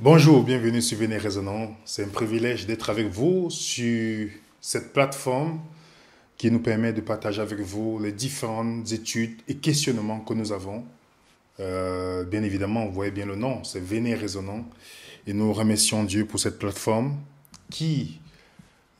Bonjour, bienvenue sur Venez Raisonnant. C'est un privilège d'être avec vous sur cette plateforme qui nous permet de partager avec vous les différentes études et questionnements que nous avons. Bien évidemment, vous voyez bien le nom, c'est Venez Raisonnant. Et nous remercions Dieu pour cette plateforme qui,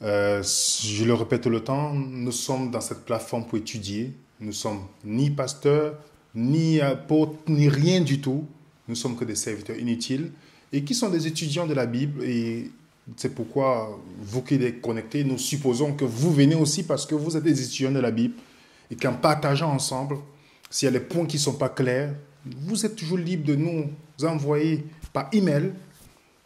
je le répète tout le temps, nous sommes dans cette plateforme pour étudier. Nous ne sommes ni pasteurs, ni apôtres, ni rien du tout. Nous sommes que des serviteurs inutiles et qui sont des étudiants de la Bible. Et c'est pourquoi vous qui êtes connectés, nous supposons que vous venez aussi parce que vous êtes des étudiants de la Bible et qu'en partageant ensemble, s'il y a des points qui ne sont pas clairs, vous êtes toujours libre de nous envoyer par email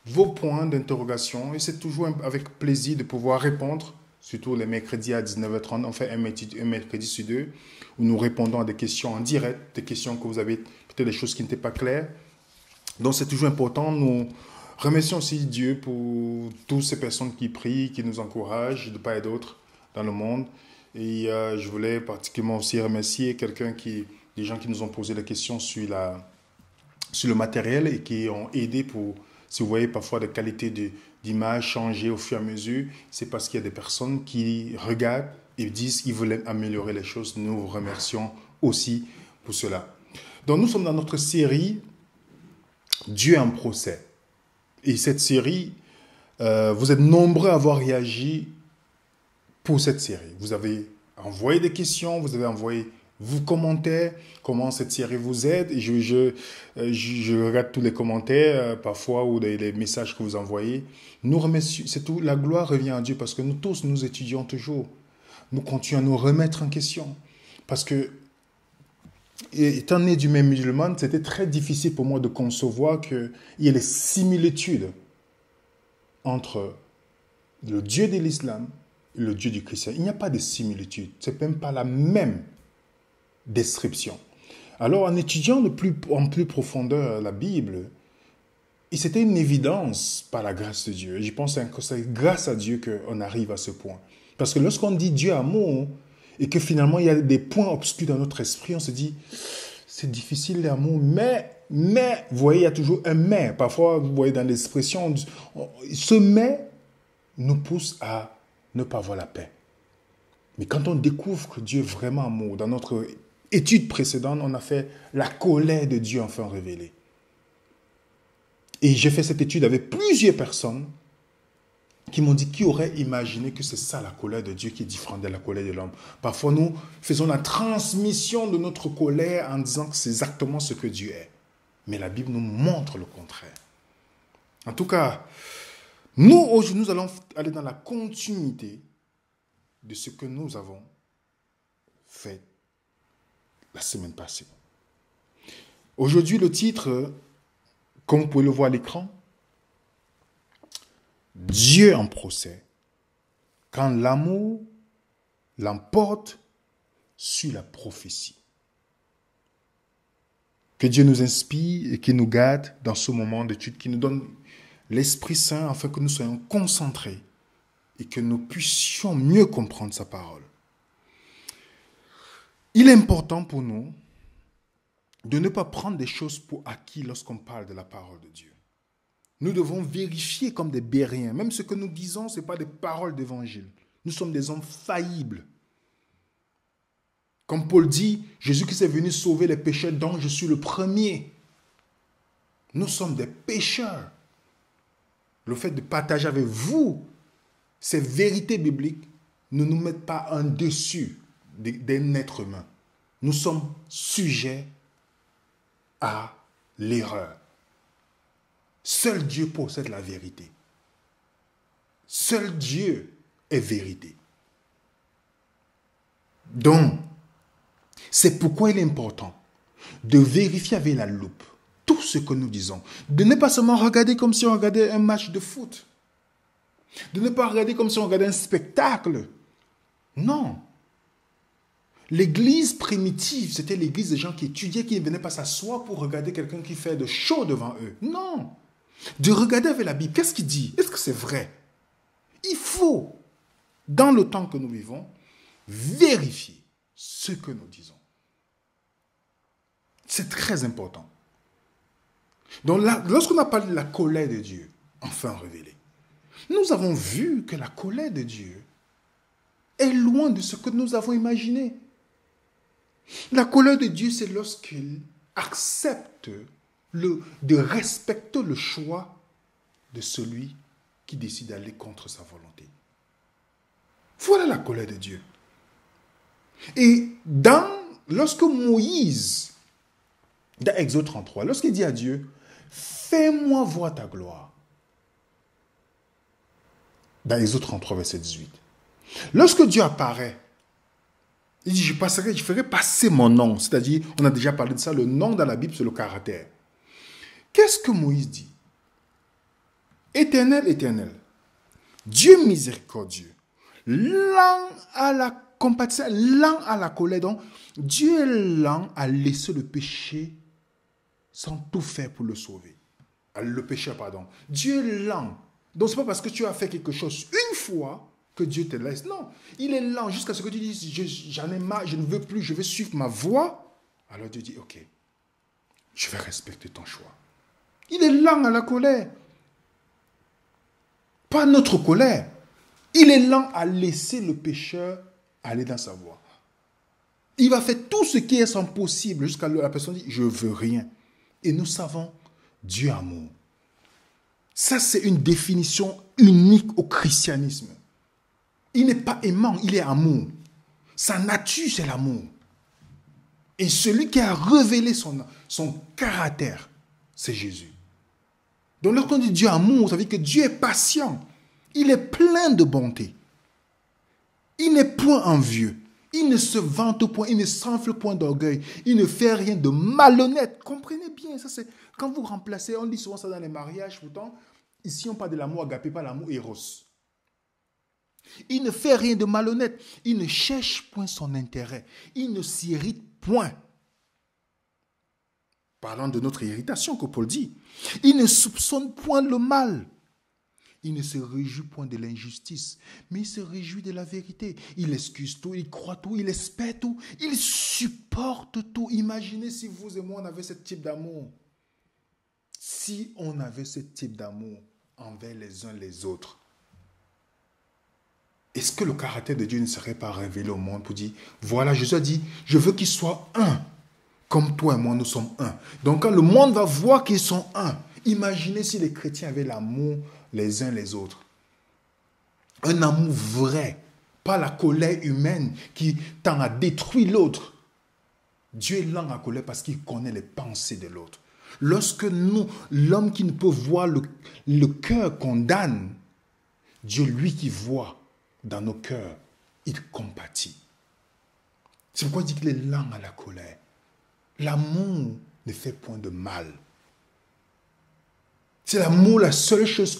vos points d'interrogation et c'est toujours avec plaisir de pouvoir répondre, surtout les mercredis à 19h30. On fait un mercredi sur deux où nous répondons à des questions en direct, des questions que vous avez, peut-être des choses qui n'étaient pas claires. Donc c'est toujours important. Nous remercions aussi Dieu pour toutes ces personnes qui prient, qui nous encouragent de part et d'autre dans le monde. Et je voulais particulièrement aussi remercier des gens qui nous ont posé des questions sur le matériel et qui ont aidé pour, si vous voyez parfois des qualités d'image changer au fur et à mesure, c'est parce qu'il y a des personnes qui regardent et disent qu'ils veulent améliorer les choses. Nous vous remercions aussi pour cela. Donc nous sommes dans notre série Dieu en procès. Et cette série, vous êtes nombreux à avoir réagi pour cette série. Vous avez envoyé des questions, vous avez envoyé vos commentaires, comment cette série vous aide. Et je regarde tous les commentaires parfois ou les messages que vous envoyez. Nous remercions, c'est tout, la gloire revient à Dieu parce que nous tous, nous étudions toujours. Nous continuons à nous remettre en question. Parce que, étant né du même musulman, c'était très difficile pour moi de concevoir qu'il y ait des similitudes entre le Dieu de l'islam et le Dieu du chrétien. Il n'y a pas de similitude. Ce n'est même pas la même description. Alors, en étudiant en plus profondeur la Bible, et c'était une évidence par la grâce de Dieu. Et je pense que c'est grâce à Dieu qu'on arrive à ce point. Parce que lorsqu'on dit Dieu amour, et que finalement il y a des points obscurs dans notre esprit, on se dit, c'est difficile l'amour, mais, vous voyez, il y a toujours un mais. Parfois, vous voyez dans l'expression, ce mais nous pousse à ne pas avoir la paix. Mais quand on découvre que Dieu est vraiment amour, dans notre étude précédente, on a fait la colère de Dieu enfin révélée. Et j'ai fait cette étude avec plusieurs personnes qui m'ont dit qui aurait imaginé que c'est ça la colère de Dieu qui est différente de la colère de l'homme. Parfois, nous faisons la transmission de notre colère en disant que c'est exactement ce que Dieu est. Mais la Bible nous montre le contraire. En tout cas, nous, aujourd'hui, nous allons aller dans la continuité de ce que nous avons fait la semaine passée. Aujourd'hui, le titre, comme vous pouvez le voir à l'écran, Dieu en procès, quand l'amour l'emporte sur la prophétie. Que Dieu nous inspire et qu'il nous garde dans ce moment d'étude, qu'il nous donne l'Esprit Saint afin que nous soyons concentrés et que nous puissions mieux comprendre sa parole. Il est important pour nous de ne pas prendre des choses pour acquis lorsqu'on parle de la parole de Dieu. Nous devons vérifier comme des Bériens. Même ce que nous disons, ce n'est pas des paroles d'évangile. Nous sommes des hommes faillibles. Comme Paul dit, Jésus-Christ est venu sauver les pécheurs dont je suis le premier. Nous sommes des pécheurs. Le fait de partager avec vous ces vérités bibliques ne nous met pas en dessus d'un être humain. Nous sommes sujets à l'erreur. Seul Dieu possède la vérité. Seul Dieu est vérité. Donc, c'est pourquoi il est important de vérifier avec la loupe tout ce que nous disons. De ne pas seulement regarder comme si on regardait un match de foot. De ne pas regarder comme si on regardait un spectacle. Non. L'église primitive, c'était l'église des gens qui étudiaient, qui ne venaient pas s'asseoir pour regarder quelqu'un qui fait de show devant eux. Non. De regarder avec la Bible. Qu'est-ce qu'il dit? Est-ce que c'est vrai? Il faut, dans le temps que nous vivons, vérifier ce que nous disons. C'est très important. Donc là, lorsqu'on a parlé de la colère de Dieu, enfin révélée, nous avons vu que la colère de Dieu est loin de ce que nous avons imaginé. La colère de Dieu, c'est lorsqu'il accepte de respecter le choix de celui qui décide d'aller contre sa volonté. Voilà la colère de Dieu. Et lorsque Moïse, dans Exode 33, lorsqu'il dit à Dieu, fais-moi voir ta gloire, dans Exode 33, verset 18, lorsque Dieu apparaît, il dit, je ferai passer mon nom. C'est-à-dire, on a déjà parlé de ça, le nom dans la Bible, c'est le caractère. Qu'est-ce que Moïse dit? Éternel, éternel, Dieu miséricordieux, lent à la compassion, lent à la colère. Donc, Dieu est lent à laisser le péché sans tout faire pour le sauver. Le péché, pardon. Dieu est lent. Donc, ce n'est pas parce que tu as fait quelque chose une fois que Dieu te laisse. Non, il est lent jusqu'à ce que tu dises, j'en ai marre, je ne veux plus, je vais suivre ma voie. Alors Dieu dit, ok, je vais respecter ton choix. Il est lent à la colère. Pas notre colère. Il est lent à laisser le pécheur aller dans sa voie. Il va faire tout ce qui est son possible jusqu'à la personne dit, je ne veux rien. Et nous savons, Dieu amour. Ça, c'est une définition unique au christianisme. Il n'est pas aimant, il est amour. Sa nature, c'est l'amour. Et celui qui a révélé son caractère, c'est Jésus. Donc lorsqu'on dit Dieu amour, ça veut dire que Dieu est patient. Il est plein de bonté. Il n'est point envieux. Il ne se vante point, il ne s'enfle point d'orgueil. Il ne fait rien de malhonnête. Comprenez bien, ça c'est quand vous remplacez, on dit souvent ça dans les mariages, pourtant, ici on parle de l'amour agapé, pas l'amour éros. Il ne fait rien de malhonnête. Il ne cherche point son intérêt. Il ne s'irrite point. Parlant de notre irritation que Paul dit. Il ne soupçonne point le mal. Il ne se réjouit point de l'injustice, mais il se réjouit de la vérité. Il excuse tout, il croit tout, il espère tout, il supporte tout. Imaginez si vous et moi on avait ce type d'amour. Si on avait ce type d'amour envers les uns les autres. Est-ce que le caractère de Dieu ne serait pas révélé au monde pour dire, voilà, Jésus a dit, je veux qu'ils soient un, comme toi et moi, nous sommes un. Donc quand le monde va voir qu'ils sont un, imaginez si les chrétiens avaient l'amour les uns les autres. Un amour vrai, pas la colère humaine qui tend à détruire l'autre. Dieu est lent à colère parce qu'il connaît les pensées de l'autre. Lorsque nous, l'homme qui ne peut voir le cœur condamne, Dieu, lui qui voit dans nos cœurs, il compatit. C'est pourquoi il dit qu'il est lent à la colère. L'amour ne fait point de mal. C'est l'amour, la seule chose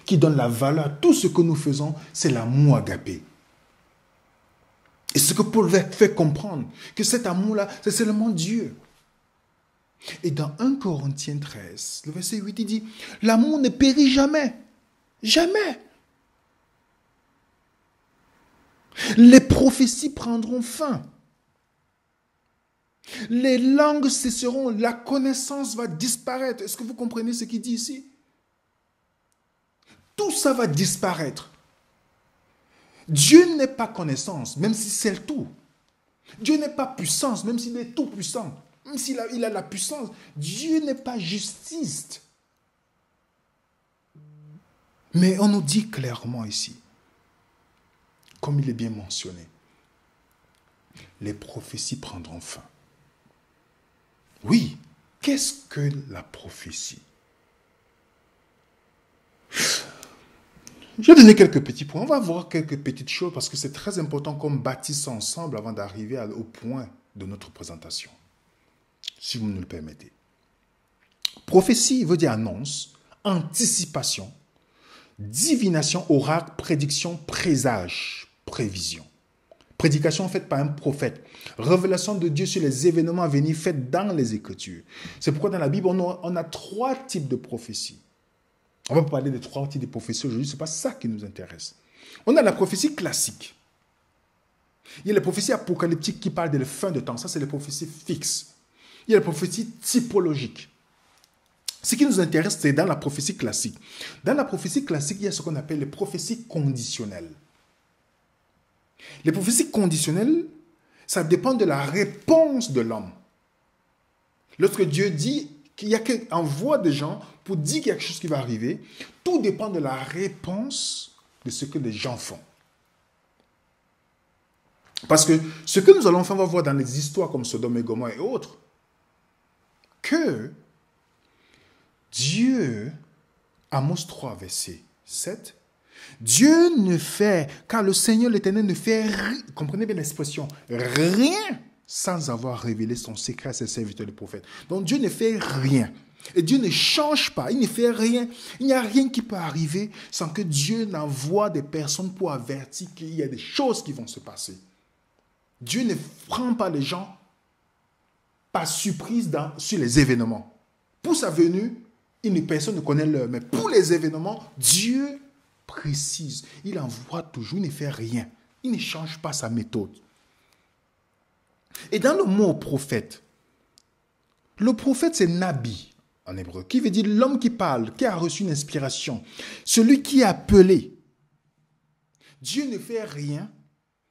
qui donne la valeur à tout ce que nous faisons, c'est l'amour agapé. Et ce que Paul fait comprendre, que cet amour-là, c'est seulement Dieu. Et dans 1 Corinthiens 13, le verset 8, il dit, l'amour ne périt jamais. Jamais. Les prophéties prendront fin. Les langues cesseront, la connaissance va disparaître. Est-ce que vous comprenez ce qu'il dit ici? Tout ça va disparaître. Dieu n'est pas connaissance, même si c'est le tout. Dieu n'est pas puissance, même s'il est tout puissant. Même s'il a la puissance. Dieu n'est pas justice. Mais on nous dit clairement ici, comme il est bien mentionné, les prophéties prendront fin. Oui, qu'est-ce que la prophétie? Je vais donner quelques petits points. On va voir quelques petites choses parce que c'est très important qu'on bâtisse ça ensemble avant d'arriver au point de notre présentation. Si vous nous le permettez. Prophétie veut dire annonce, anticipation, divination, oracle, prédiction, présage, prévision. Prédication faite par un prophète. Révélation de Dieu sur les événements à venir faits dans les Écritures. C'est pourquoi dans la Bible, on a 3 types de prophéties. On va parler des 3 types de prophéties aujourd'hui. Ce n'est pas ça qui nous intéresse. On a la prophétie classique. Il y a les prophéties apocalyptiques qui parlent de la fin de temps. Ça, c'est les prophéties fixes. Il y a les prophéties typologiques. Ce qui nous intéresse, c'est dans la prophétie classique. Dans la prophétie classique, il y a ce qu'on appelle les prophéties conditionnelles. Les prophéties conditionnelles, ça dépend de la réponse de l'homme. Lorsque Dieu dit qu'il y a envoie des gens pour dire qu'il y a quelque chose qui va arriver, tout dépend de la réponse de ce que les gens font. Parce que ce que nous allons faire, on va voir dans les histoires comme Sodome et Gomorrhe et autres, que Dieu, Amos 3, verset 7, Dieu ne fait, car le Seigneur l'Éternel ne fait rien, comprenez bien l'expression, rien sans avoir révélé son secret à ses serviteurs les prophètes. Donc Dieu ne fait rien. Et Dieu ne change pas, il ne fait rien. Il n'y a rien qui peut arriver sans que Dieu n'envoie des personnes pour avertir qu'il y a des choses qui vont se passer. Dieu ne prend pas les gens par surprise sur les événements. Pour sa venue, personne ne connaît l'heure. Mais pour les événements, Dieu précise. Il envoie toujours, il ne fait rien. Il ne change pas sa méthode. Et dans le mot prophète, le prophète c'est Nabi en hébreu, qui veut dire l'homme qui parle, qui a reçu une inspiration, celui qui est appelé. Dieu ne fait rien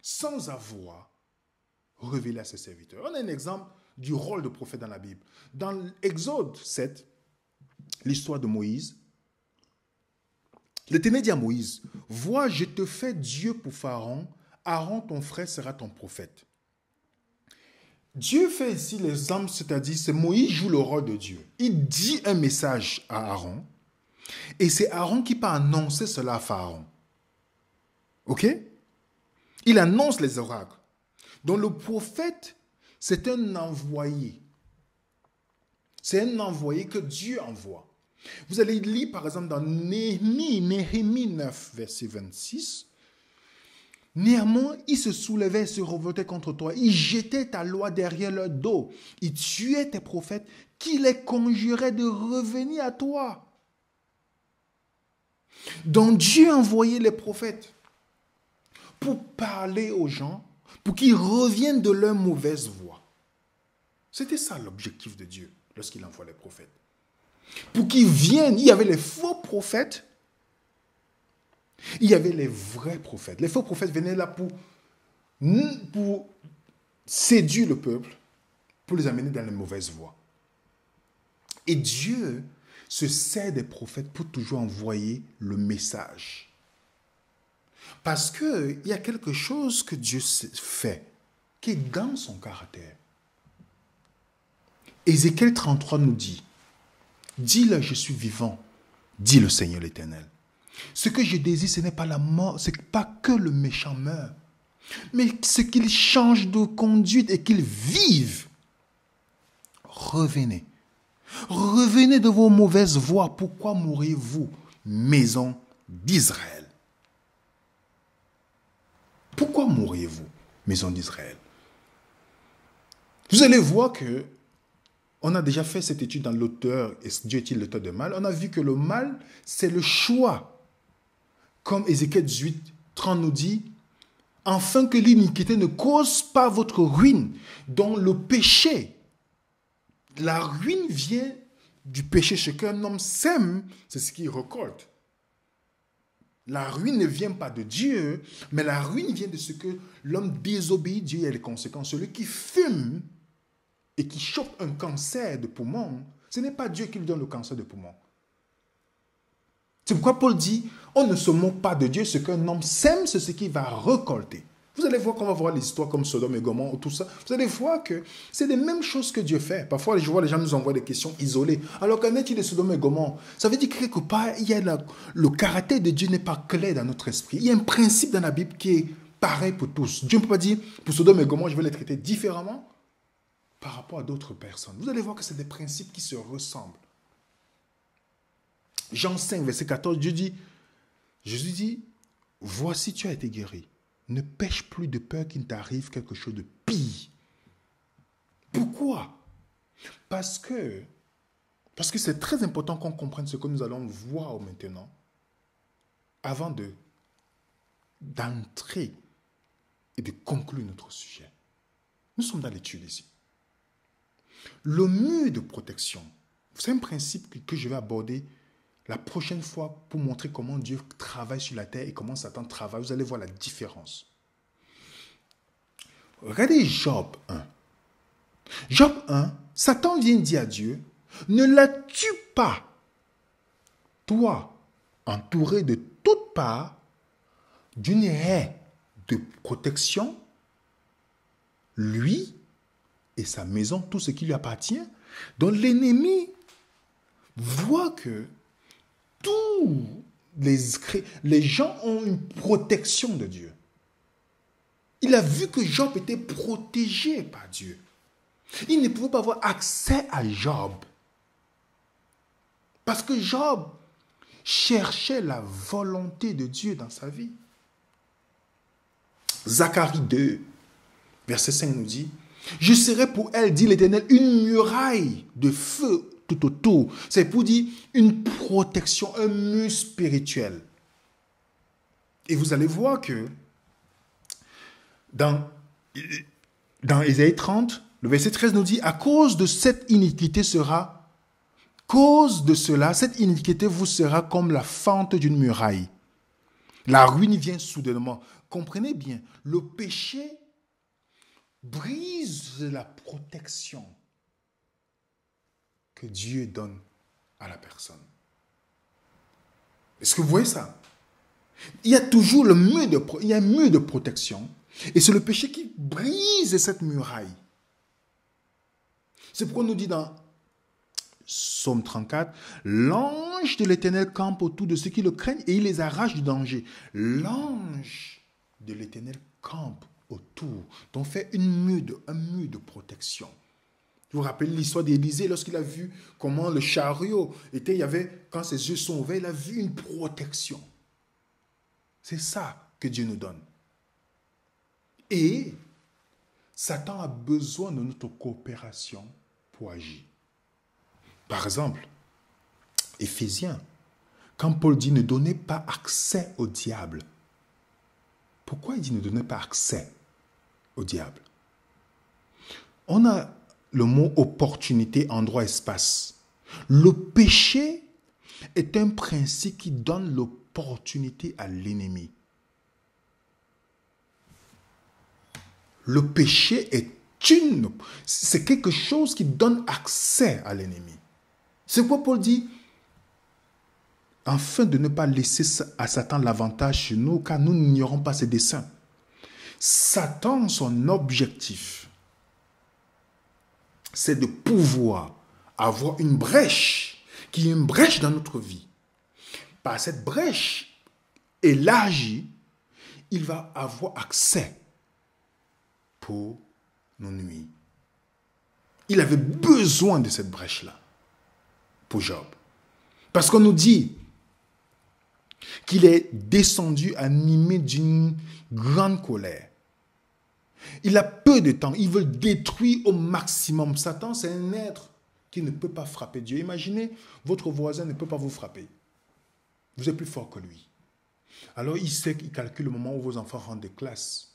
sans avoir révélé à ses serviteurs. On a un exemple du rôle de prophète dans la Bible. Dans Exode 7, l'histoire de Moïse, l'Éternel dit à Moïse, « Vois, je te fais Dieu pour Pharaon, Aaron ton frère sera ton prophète. » Dieu fait ici l'exemple, c'est-à-dire c'est Moïse joue le rôle de Dieu. Il dit un message à Aaron et c'est Aaron qui peut annoncer cela à Pharaon. Ok? Il annonce les oracles. Donc le prophète, c'est un envoyé. C'est un envoyé que Dieu envoie. Vous allez lire par exemple dans Néhémie 9, verset 26. Néanmoins, ils se soulevaient et se revoltaient contre toi. Ils jetaient ta loi derrière leur dos. Ils tuaient tes prophètes qui les conjuraient de revenir à toi. Donc Dieu envoyait les prophètes pour parler aux gens, pour qu'ils reviennent de leur mauvaise voie. C'était ça l'objectif de Dieu lorsqu'il envoie les prophètes. Pour qu'ils viennent, il y avait les faux prophètes, il y avait les vrais prophètes. Les faux prophètes venaient là pour séduire le peuple, pour les amener dans les mauvaises voies. Et Dieu se sert des prophètes pour toujours envoyer le message. Parce qu'il y a quelque chose que Dieu fait, qui est dans son caractère. Ézéchiel 33 nous dit, « Dis-le, je suis vivant, dit le Seigneur l'Éternel. Ce que je désire, ce n'est pas la mort, ce n'est pas que le méchant meure, mais ce qu'il change de conduite et qu'il vive. Revenez. Revenez de vos mauvaises voies. Pourquoi mourrez-vous, maison d'Israël? Pourquoi mourriez-vous, maison d'Israël? Vous allez voir que on a déjà fait cette étude dans l'auteur, et Dieu est-il l'auteur de mal? On a vu que le mal, c'est le choix. Comme Ézéchiel 18, 30 nous dit, « Afin que l'iniquité ne cause pas votre ruine, dont le péché. » La ruine vient du péché. Ce qu'un homme sème, c'est ce qu'il récolte. La ruine ne vient pas de Dieu, mais la ruine vient de ce que l'homme désobéit. Dieu y a les conséquences. Celui qui fume et qui chope un cancer de poumon, ce n'est pas Dieu qui lui donne le cancer de poumon. C'est pourquoi Paul dit, on ne se moque pas de Dieu, ce qu'un homme sème, c'est ce qu'il va récolter. Vous allez voir qu'on va voir les histoires comme Sodome et Gomorrhe ou tout ça. Vous allez voir que c'est les mêmes choses que Dieu fait. Parfois, je vois les gens nous envoient des questions isolées. Alors qu'en est-il de Sodome et Gomorrhe? Ça veut dire que quelque part, le caractère de Dieu n'est pas clair dans notre esprit. Il y a un principe dans la Bible qui est pareil pour tous. Dieu ne peut pas dire, pour Sodome et Gomorrhe, je vais les traiter différemment par rapport à d'autres personnes. Vous allez voir que c'est des principes qui se ressemblent. Jean 5, verset 14, Jésus dit, « Voici, tu as été guéri. Ne pêche plus de peur qu'il ne t'arrive quelque chose de pire. » Pourquoi? Parce que c'est très important qu'on comprenne ce que nous allons voir maintenant avant d'entrer et de conclure notre sujet. Nous sommes dans l'étude ici. Le mur de protection C'est un principe que je vais aborder la prochaine fois pour montrer comment Dieu travaille sur la terre et comment Satan travaille. Vous allez voir la différence. Regardez Job 1. Job 1, Satan vient dire à Dieu, ne la tue pas, toi, entouré de toutes parts d'une haie de protection, lui et sa maison, tout ce qui lui appartient. Donc l'ennemi voit que tous les gens ont une protection de Dieu. Il a vu que Job était protégé par Dieu. Il ne pouvait pas avoir accès à Job. Parce que Job cherchait la volonté de Dieu dans sa vie. Zacharie 2, verset 5 nous dit, « Je serai pour elle, dit l'Éternel, une muraille de feu tout autour. » C'est pour dire une protection, un mur spirituel. Et vous allez voir que dans Ésaïe 30, le verset 13 nous dit, « À cause de cette iniquité sera, cause de cela, cette iniquité vous sera comme la fente d'une muraille. La ruine vient soudainement. » Comprenez bien, le péché brise la protection que Dieu donne à la personne. Est-ce que vous voyez ça? Il y a toujours un mur de protection et c'est le péché qui brise cette muraille. C'est pourquoi on nous dit dans Psaume 34, « L'ange de l'Éternel campe autour de ceux qui le craignent et il les arrache du danger. » L'ange de l'Éternel campe autour. Donc fait un mur de protection. Vous vous rappelez l'histoire d'Élisée lorsqu'il a vu comment le chariot était, quand ses yeux sont ouverts, il a vu une protection. C'est ça que Dieu nous donne. Et Satan a besoin de notre coopération pour agir. Par exemple, Éphésiens, quand Paul dit ne donnez pas accès au diable. Pourquoi il dit ne donnez pas accès au diable? On a le mot opportunité, endroit, espace. Le péché est un principe qui donne l'opportunité à l'ennemi. Le péché c'est quelque chose qui donne accès à l'ennemi. C'est quoi Paul dit? Afin de ne pas laisser à Satan l'avantage sur nous, car nous n'ignorons pas ses desseins. Satan, son objectif, c'est de pouvoir avoir une brèche, qui est une brèche dans notre vie. Par cette brèche élargie, il va avoir accès pour nous nuire. Il avait besoin de cette brèche-là pour Job. Parce qu'on nous dit qu'il est descendu animé d'une grande colère. Il a peu de temps. Il veut détruire au maximum. Satan, c'est un être qui ne peut pas frapper Dieu. Imaginez, votre voisin ne peut pas vous frapper. Vous êtes plus fort que lui. Alors, il sait qu'il calcule le moment où vos enfants rentrent de classe.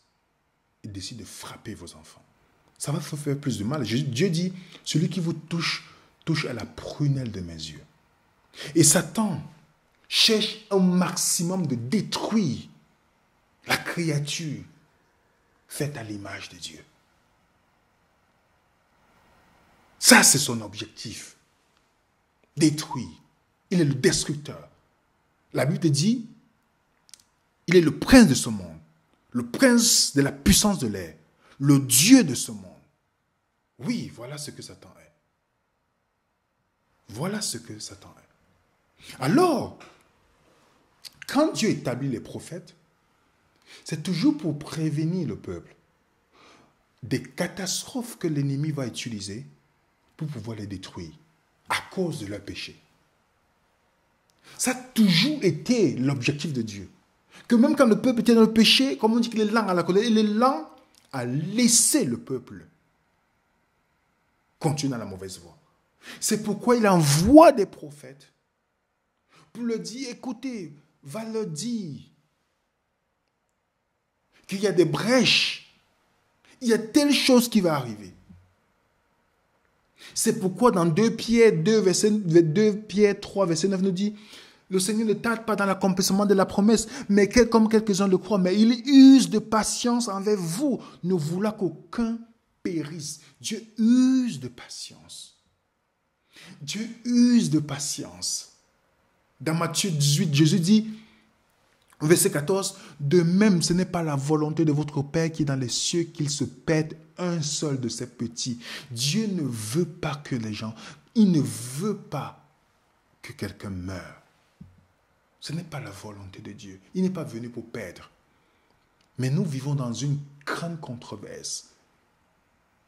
Il décide de frapper vos enfants. Ça va vous faire plus de mal. Dieu dit, celui qui vous touche à la prunelle de mes yeux. Et Satan cherche au maximum de détruire la créature faite à l'image de Dieu. Ça, c'est son objectif. Détruire. Il est le destructeur. La Bible dit, il est le prince de ce monde, le prince de la puissance de l'air, le Dieu de ce monde. Oui, voilà ce que Satan est. Voilà ce que Satan est. Alors, quand Dieu établit les prophètes, c'est toujours pour prévenir le peuple des catastrophes que l'ennemi va utiliser pour pouvoir les détruire à cause de leur péché. Ça a toujours été l'objectif de Dieu. Que même quand le peuple était dans le péché, comme on dit qu'il est lent à la colère, il est lent à laisser le peuple continuer dans la mauvaise voie. C'est pourquoi il envoie des prophètes pour leur dire, écoutez, va leur dire qu'il y a des brèches, il y a telle chose qui va arriver. C'est pourquoi dans 2 Pierre 3, verset 9 nous dit, le Seigneur ne tarde pas dans l'accomplissement de la promesse, mais comme quelques-uns le croient, mais il use de patience envers vous, ne voulant qu'aucun périsse. Dieu use de patience. Dieu use de patience. Dans Matthieu 18, Jésus dit, verset 14, de même, ce n'est pas la volonté de votre Père qui est dans les cieux qu'il se perde un seul de ses petits. Dieu ne veut pas que les gens, il ne veut pas que quelqu'un meure. Ce n'est pas la volonté de Dieu. Il n'est pas venu pour perdre. Mais nous vivons dans une grande controverse.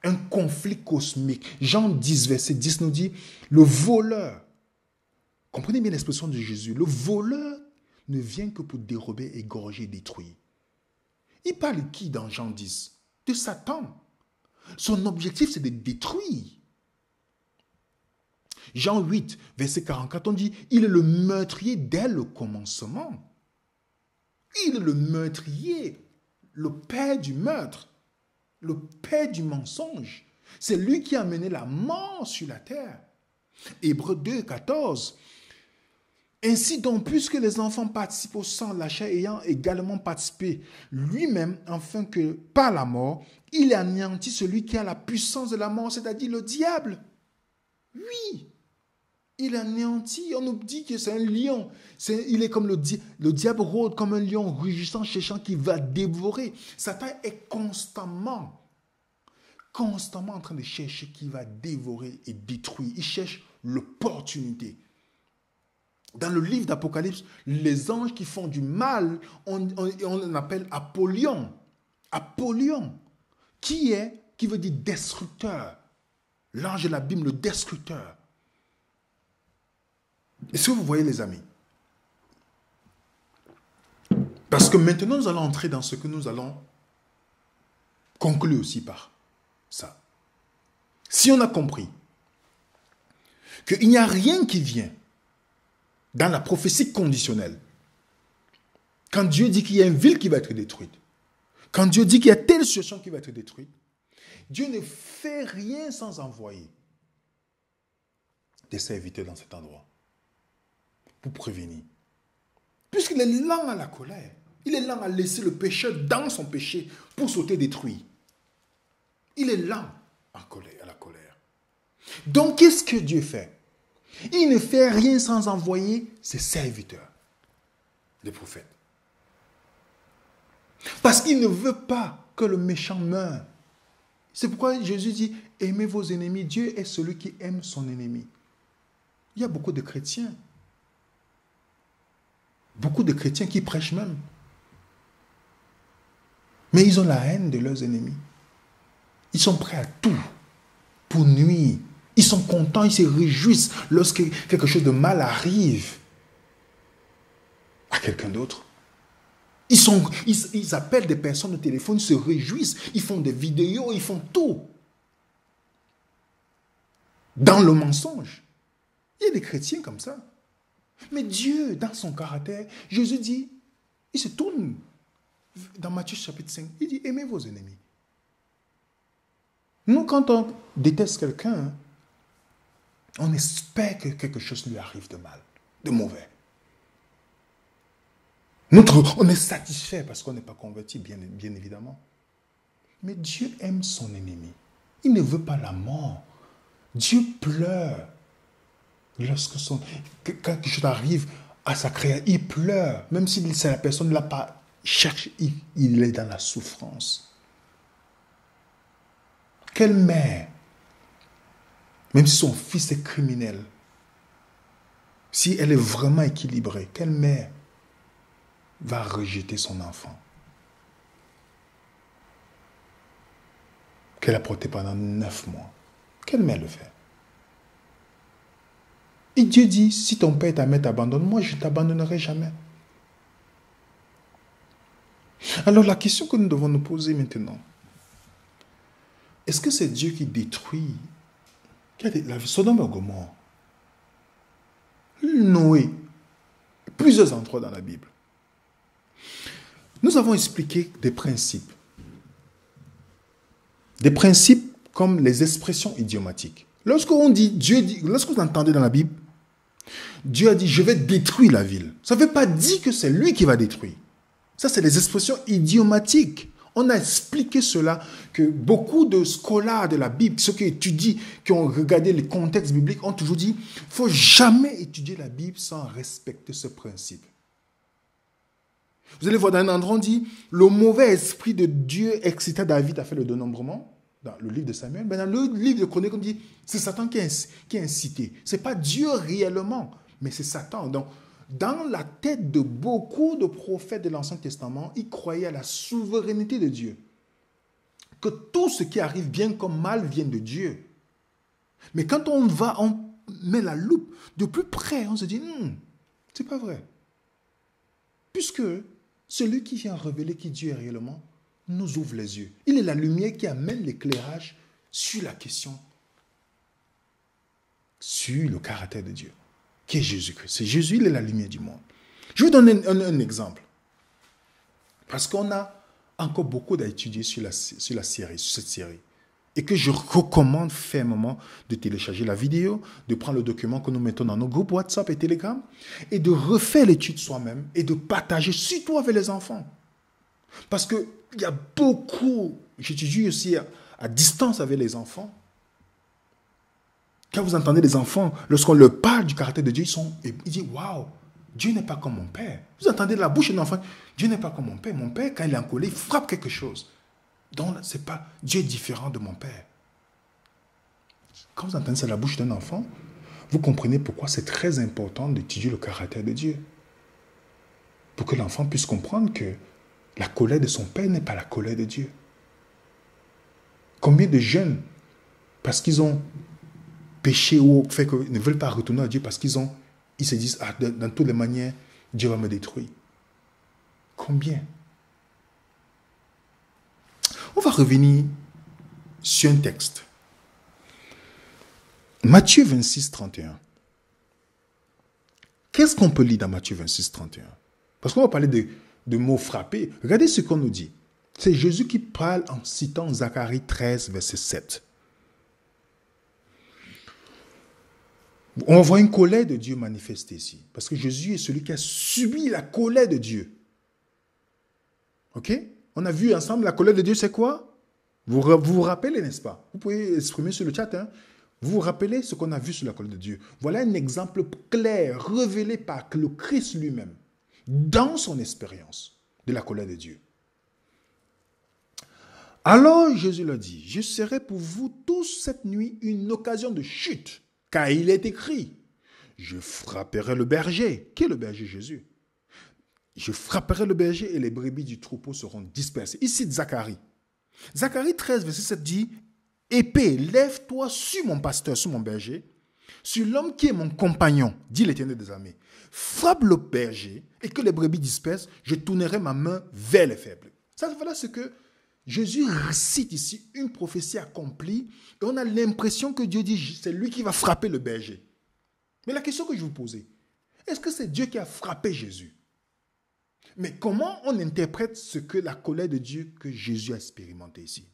Un conflit cosmique. Jean 10, verset 10 nous dit, le voleur, comprenez bien l'expression de Jésus, le voleur ne vient que pour dérober, égorger, détruire. Il parle qui dans Jean 10? De Satan. Son objectif, c'est de détruire. Jean 8, verset 44, on dit, il est le meurtrier dès le commencement. Il est le meurtrier, le père du meurtre, le père du mensonge. C'est lui qui a amené la mort sur la terre. Hébreux 2, 14. Ainsi donc, puisque les enfants participent au sang, la chair ayant également participé lui-même, afin que par la mort, il anéantit celui qui a la puissance de la mort, c'est-à-dire le diable. Oui, il anéantit. On nous dit que c'est un lion. Il est comme le diable rôde comme un lion rugissant, cherchant qui va dévorer. Satan est constamment en train de chercher qui va dévorer et détruire. Il cherche l'opportunité. Dans le livre d'Apocalypse, les anges qui font du mal, on appelle Apollyon. Apollyon, qui veut dire destructeur. L'ange de l'abîme, le destructeur. Est-ce que vous voyez, les amis? Parce que maintenant, nous allons entrer dans ce que nous allons conclure aussi par ça. Si on a compris qu'il n'y a rien qui vient dans la prophétie conditionnelle, quand Dieu dit qu'il y a une ville qui va être détruite, quand Dieu dit qu'il y a telle situation qui va être détruite, Dieu ne fait rien sans envoyer des serviteurs dans cet endroit pour prévenir. Puisqu'il est lent à la colère, il est lent à laisser le pécheur dans son péché pour sauter détruire. Il est lent à la colère. Donc, qu'est-ce que Dieu fait? Il ne fait rien sans envoyer ses serviteurs, les prophètes. Parce qu'il ne veut pas que le méchant meure. C'est pourquoi Jésus dit, aimez vos ennemis. Dieu est celui qui aime son ennemi. Il y a beaucoup de chrétiens qui prêchent même. Mais ils ont la haine de leurs ennemis. Ils sont prêts à tout pour nuire. Ils sont contents, ils se réjouissent lorsque quelque chose de mal arrive à quelqu'un d'autre. Ils appellent des personnes au téléphone, ils se réjouissent, ils font des vidéos, ils font tout. Dans le mensonge. Il y a des chrétiens comme ça. Mais Dieu, dans son caractère, Jésus dit, il se tourne dans Matthieu chapitre 5, il dit, aimez vos ennemis. Nous, quand on déteste quelqu'un, on espère que quelque chose lui arrive de mal, de mauvais. On est satisfait parce qu'on n'est pas converti, bien évidemment. Mais Dieu aime son ennemi. Il ne veut pas la mort. Dieu pleure. Quand quelque chose arrive à sa créature, il pleure. Même si la personne ne l'a pas cherché, il est dans la souffrance. Quelle mère, même si son fils est criminel, si elle est vraiment équilibrée, quelle mère va rejeter son enfant qu'elle a porté pendant 9 mois? Quelle mère le fait? Et Dieu dit, si ton père et ta mère t'abandonnent, moi je ne t'abandonnerai jamais. Alors la question que nous devons nous poser maintenant, est-ce que c'est Dieu qui détruit la Sodome et Gomorrhe, Noé, plusieurs endroits dans la Bible? Nous avons expliqué des principes. Des principes comme les expressions idiomatiques. Lorsqu'on dit, lorsque vous entendez dans la Bible, Dieu a dit, je vais détruire la ville. Ça ne veut pas dire que c'est lui qui va détruire. Ça, c'est des expressions idiomatiques. On a expliqué cela, que beaucoup de scolaires de la Bible, ceux qui étudient, qui ont regardé les contextes bibliques, ont toujours dit, il ne faut jamais étudier la Bible sans respecter ce principe. Vous allez voir dans un endroit, on dit, le mauvais esprit de Dieu excita David à faire le dénombrement, dans le livre de Samuel. Mais dans le livre de Chroniques, on dit, c'est Satan qui a incité. Ce n'est pas Dieu réellement, mais c'est Satan. Donc, dans la tête de beaucoup de prophètes de l'Ancien Testament, ils croyaient à la souveraineté de Dieu. Que tout ce qui arrive, bien comme mal, vient de Dieu. Mais quand on met la loupe de plus près, on se dit, c'est pas vrai. Puisque celui qui vient révéler qui Dieu est réellement, nous ouvre les yeux. Il est la lumière qui amène l'éclairage sur la question, sur le caractère de Dieu, qui est Jésus-Christ. C'est Jésus, il est la lumière du monde. Je vais vous donner un exemple. Parce qu'on a encore beaucoup à étudier sur cette série. Et que je recommande fermement de télécharger la vidéo, de prendre le document que nous mettons dans nos groupes WhatsApp et Telegram, et de refaire l'étude soi-même, et de partager, surtout avec les enfants. Parce qu'il y a beaucoup, j'étudie aussi à distance avec les enfants. Quand vous entendez les enfants, lorsqu'on leur parle du caractère de Dieu, ils disent, waouh, Dieu n'est pas comme mon père. Vous entendez de la bouche d'un enfant, Dieu n'est pas comme mon père. Mon père, quand il est en colère, il frappe quelque chose. Donc, c'est pas, Dieu est différent de mon père. Quand vous entendez ça de la bouche d'un enfant, vous comprenez pourquoi c'est très important d'étudier le caractère de Dieu. Pour que l'enfant puisse comprendre que la colère de son père n'est pas la colère de Dieu. Combien de jeunes, parce qu'ils ont péché ou fait qu'ils ne veulent pas retourner à Dieu, parce qu'ils se disent, dans toutes les manières, Dieu va me détruire. Combien? On va revenir sur un texte. Matthieu 26, 31. Qu'est-ce qu'on peut lire dans Matthieu 26, 31? Parce qu'on va parler de mots frappés. Regardez ce qu'on nous dit. C'est Jésus qui parle en citant Zacharie 13, verset 7. On voit une colère de Dieu manifestée ici. Parce que Jésus est celui qui a subi la colère de Dieu. Ok? On a vu ensemble la colère de Dieu, c'est quoi? Vous vous rappelez, n'est-ce pas? Vous pouvez exprimer sur le chat. Vous vous rappelez ce qu'on a vu sur la colère de Dieu? Voilà un exemple clair, révélé par le Christ lui-même, dans son expérience de la colère de Dieu. Alors Jésus leur dit, je serai pour vous tous cette nuit une occasion de chute, car il est écrit, je frapperai le berger. Qui est le berger? Jésus. Je frapperai le berger et les brebis du troupeau seront dispersées. Ici, Zacharie. Zacharie 13, verset 7 dit, épée, lève-toi sur mon pasteur, sur mon berger, sur l'homme qui est mon compagnon, dit l'Éternel des armées. Frappe le berger et que les brebis dispersent, je tournerai ma main vers les faibles. Ça, voilà ce que Jésus cite ici, une prophétie accomplie, et on a l'impression que Dieu dit, c'est lui qui va frapper le berger. Mais la question que je vous posais, est-ce que c'est Dieu qui a frappé Jésus? Mais comment on interprète ce que la colère de Dieu que Jésus a expérimenté ici?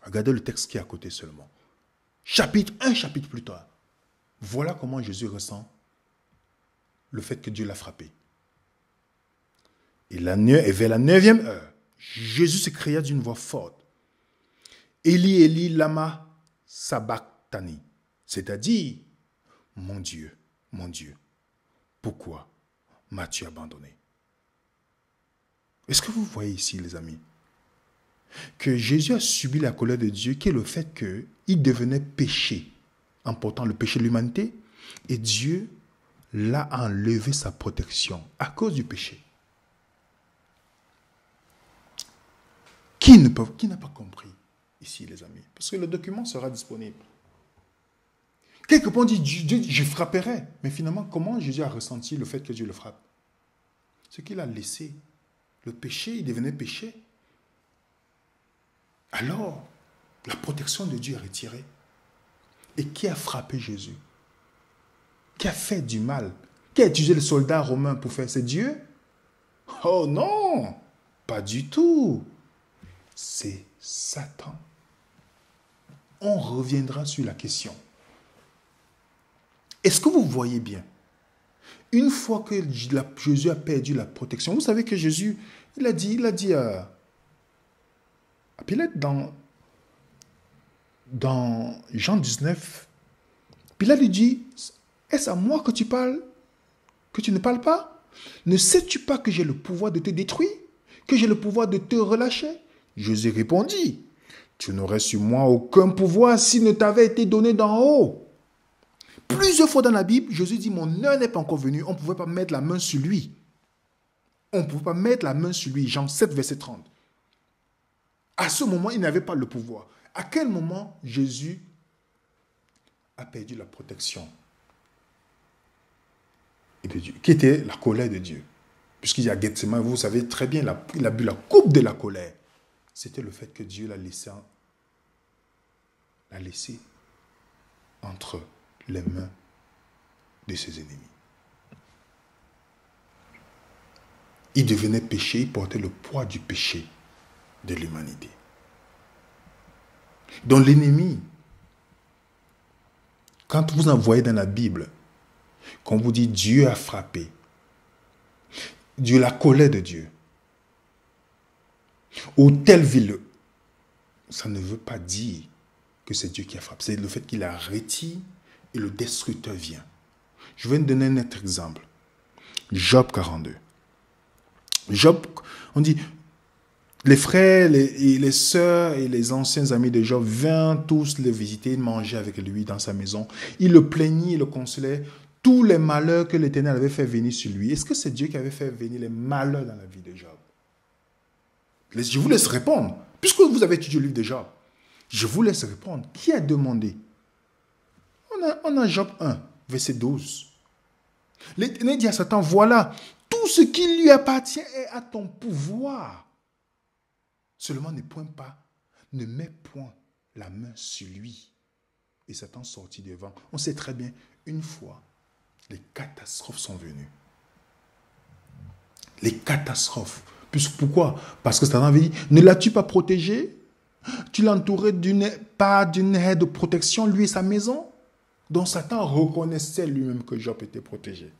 Regardez le texte qui est à côté seulement. Un chapitre plus tard. Voilà comment Jésus ressent le fait que Dieu l'a frappé. Et vers la 9e heure, Jésus s'écria d'une voix forte. Eli, Eli, lama sabachthani. C'est-à-dire, mon Dieu, pourquoi m'as-tu abandonné? Est-ce que vous voyez ici, les amis, que Jésus a subi la colère de Dieu, qui est le fait qu'il devenait péché, en portant le péché de l'humanité, et Dieu l'a enlevé sa protection à cause du péché. Qui n'a pas compris ici, les amis? Parce que le document sera disponible. Quelque part, on dit, Dieu, je frapperai. Mais finalement, comment Jésus a ressenti le fait que Dieu le frappe? Ce qu'il a laissé. Le péché, il devenait péché. Alors, la protection de Dieu est retirée. Et qui a frappé Jésus? Qui a fait du mal? Qui a utilisé les soldats romains pour faire? C'est Dieu? Oh non! Pas du tout. C'est Satan. on reviendra sur la question. Est-ce que vous voyez bien? Une fois que Jésus a perdu la protection, vous savez que Jésus, il a dit à Pilate dans Jean 19, Pilate lui dit, est-ce à moi que tu parles, que tu ne parles pas? Ne sais-tu pas que j'ai le pouvoir de te détruire, que j'ai le pouvoir de te relâcher? Jésus répondit, tu n'aurais sur moi aucun pouvoir s'il ne t'avait été donné d'en haut. Plusieurs fois dans la Bible, Jésus dit, mon heure n'est pas encore venue, on ne pouvait pas mettre la main sur lui. On ne pouvait pas mettre la main sur lui. Jean 7, verset 30. À ce moment, il n'avait pas le pouvoir. À quel moment Jésus a perdu la protection de Dieu, qui était la colère de Dieu? Puisqu'il y a Gethsemane, vous savez très bien, il a bu la coupe de la colère. C'était le fait que Dieu l'a laissé entre les mains de ses ennemis. Il devenait péché, il portait le poids du péché de l'humanité. Donc l'ennemi, quand vous en voyez dans la Bible, quand vous dit Dieu a frappé, Dieu, la colère de Dieu, ou telle ville, ça ne veut pas dire que c'est Dieu qui a frappé. C'est le fait qu'il arrêté et le destructeur vient. Je vais vous donner un autre exemple. Job 42. Job, on dit, les frères, les sœurs et les anciens amis de Job vinrent tous le visiter, manger avec lui dans sa maison. Il le plaignit, il le consolait. Tous les malheurs que l'Éternel avait fait venir sur lui. Est-ce que c'est Dieu qui avait fait venir les malheurs dans la vie de Job? Je vous laisse répondre. Puisque vous avez étudié le livre de Job, je vous laisse répondre. Qui a demandé? On a Job 1, verset 12. L'Éternel dit à Satan, voilà, tout ce qui lui appartient est à ton pouvoir. Seulement ne mets point la main sur lui. Et Satan sortit devant. On sait très bien, une fois, les catastrophes sont venues. Les catastrophes. Pourquoi? Parce que Satan avait dit, ne l'as-tu pas protégé? Tu l'entourais pas d'une aire de protection, lui et sa maison? Donc Satan reconnaissait lui-même que Job était protégé.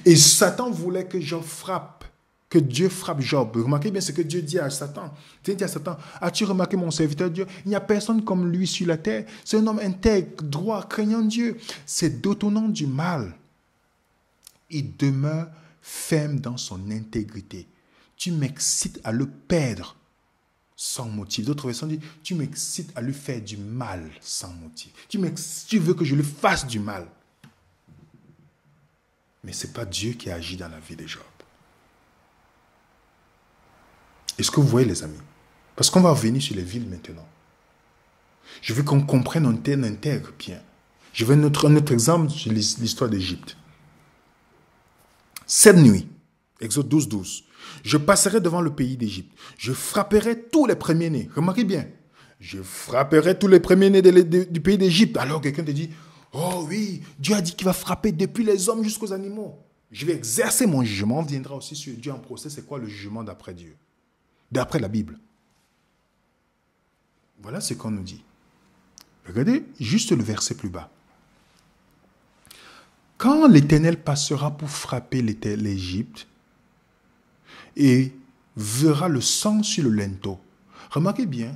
Et Satan voulait que Job frappe, que Dieu frappe Job. Remarquez bien ce que Dieu dit à Satan. Dieu dit à Satan, as-tu remarqué mon serviteur Dieu? Il n'y a personne comme lui sur la terre. C'est un homme intègre, droit, craignant Dieu. C'est détournant du mal. Il demeure ferme dans son intégrité. Tu m'excites à le perdre sans motif. D'autres versions disent, tu m'excites à lui faire du mal sans motif. Tu veux que je lui fasse du mal. Mais ce n'est pas Dieu qui agit dans la vie de Job. Est-ce que vous voyez, les amis? Parce qu'on va revenir sur les villes maintenant. Je veux qu'on comprenne, on intègre bien. Je veux un autre exemple sur l'histoire d'Égypte. Cette nuit, Exode 12, 12, je passerai devant le pays d'Égypte. Je frapperai tous les premiers-nés. Remarquez bien. Je frapperai tous les premiers-nés du pays d'Égypte. Alors quelqu'un te dit, oh oui, Dieu a dit qu'il va frapper depuis les hommes jusqu'aux animaux. Je vais exercer mon jugement. On viendra aussi sur Dieu en procès. C'est quoi le jugement d'après Dieu? D'après la Bible. Voilà ce qu'on nous dit. Regardez juste le verset plus bas. Quand l'Éternel passera pour frapper l'Égypte et verra le sang sur le linteau. Remarquez bien,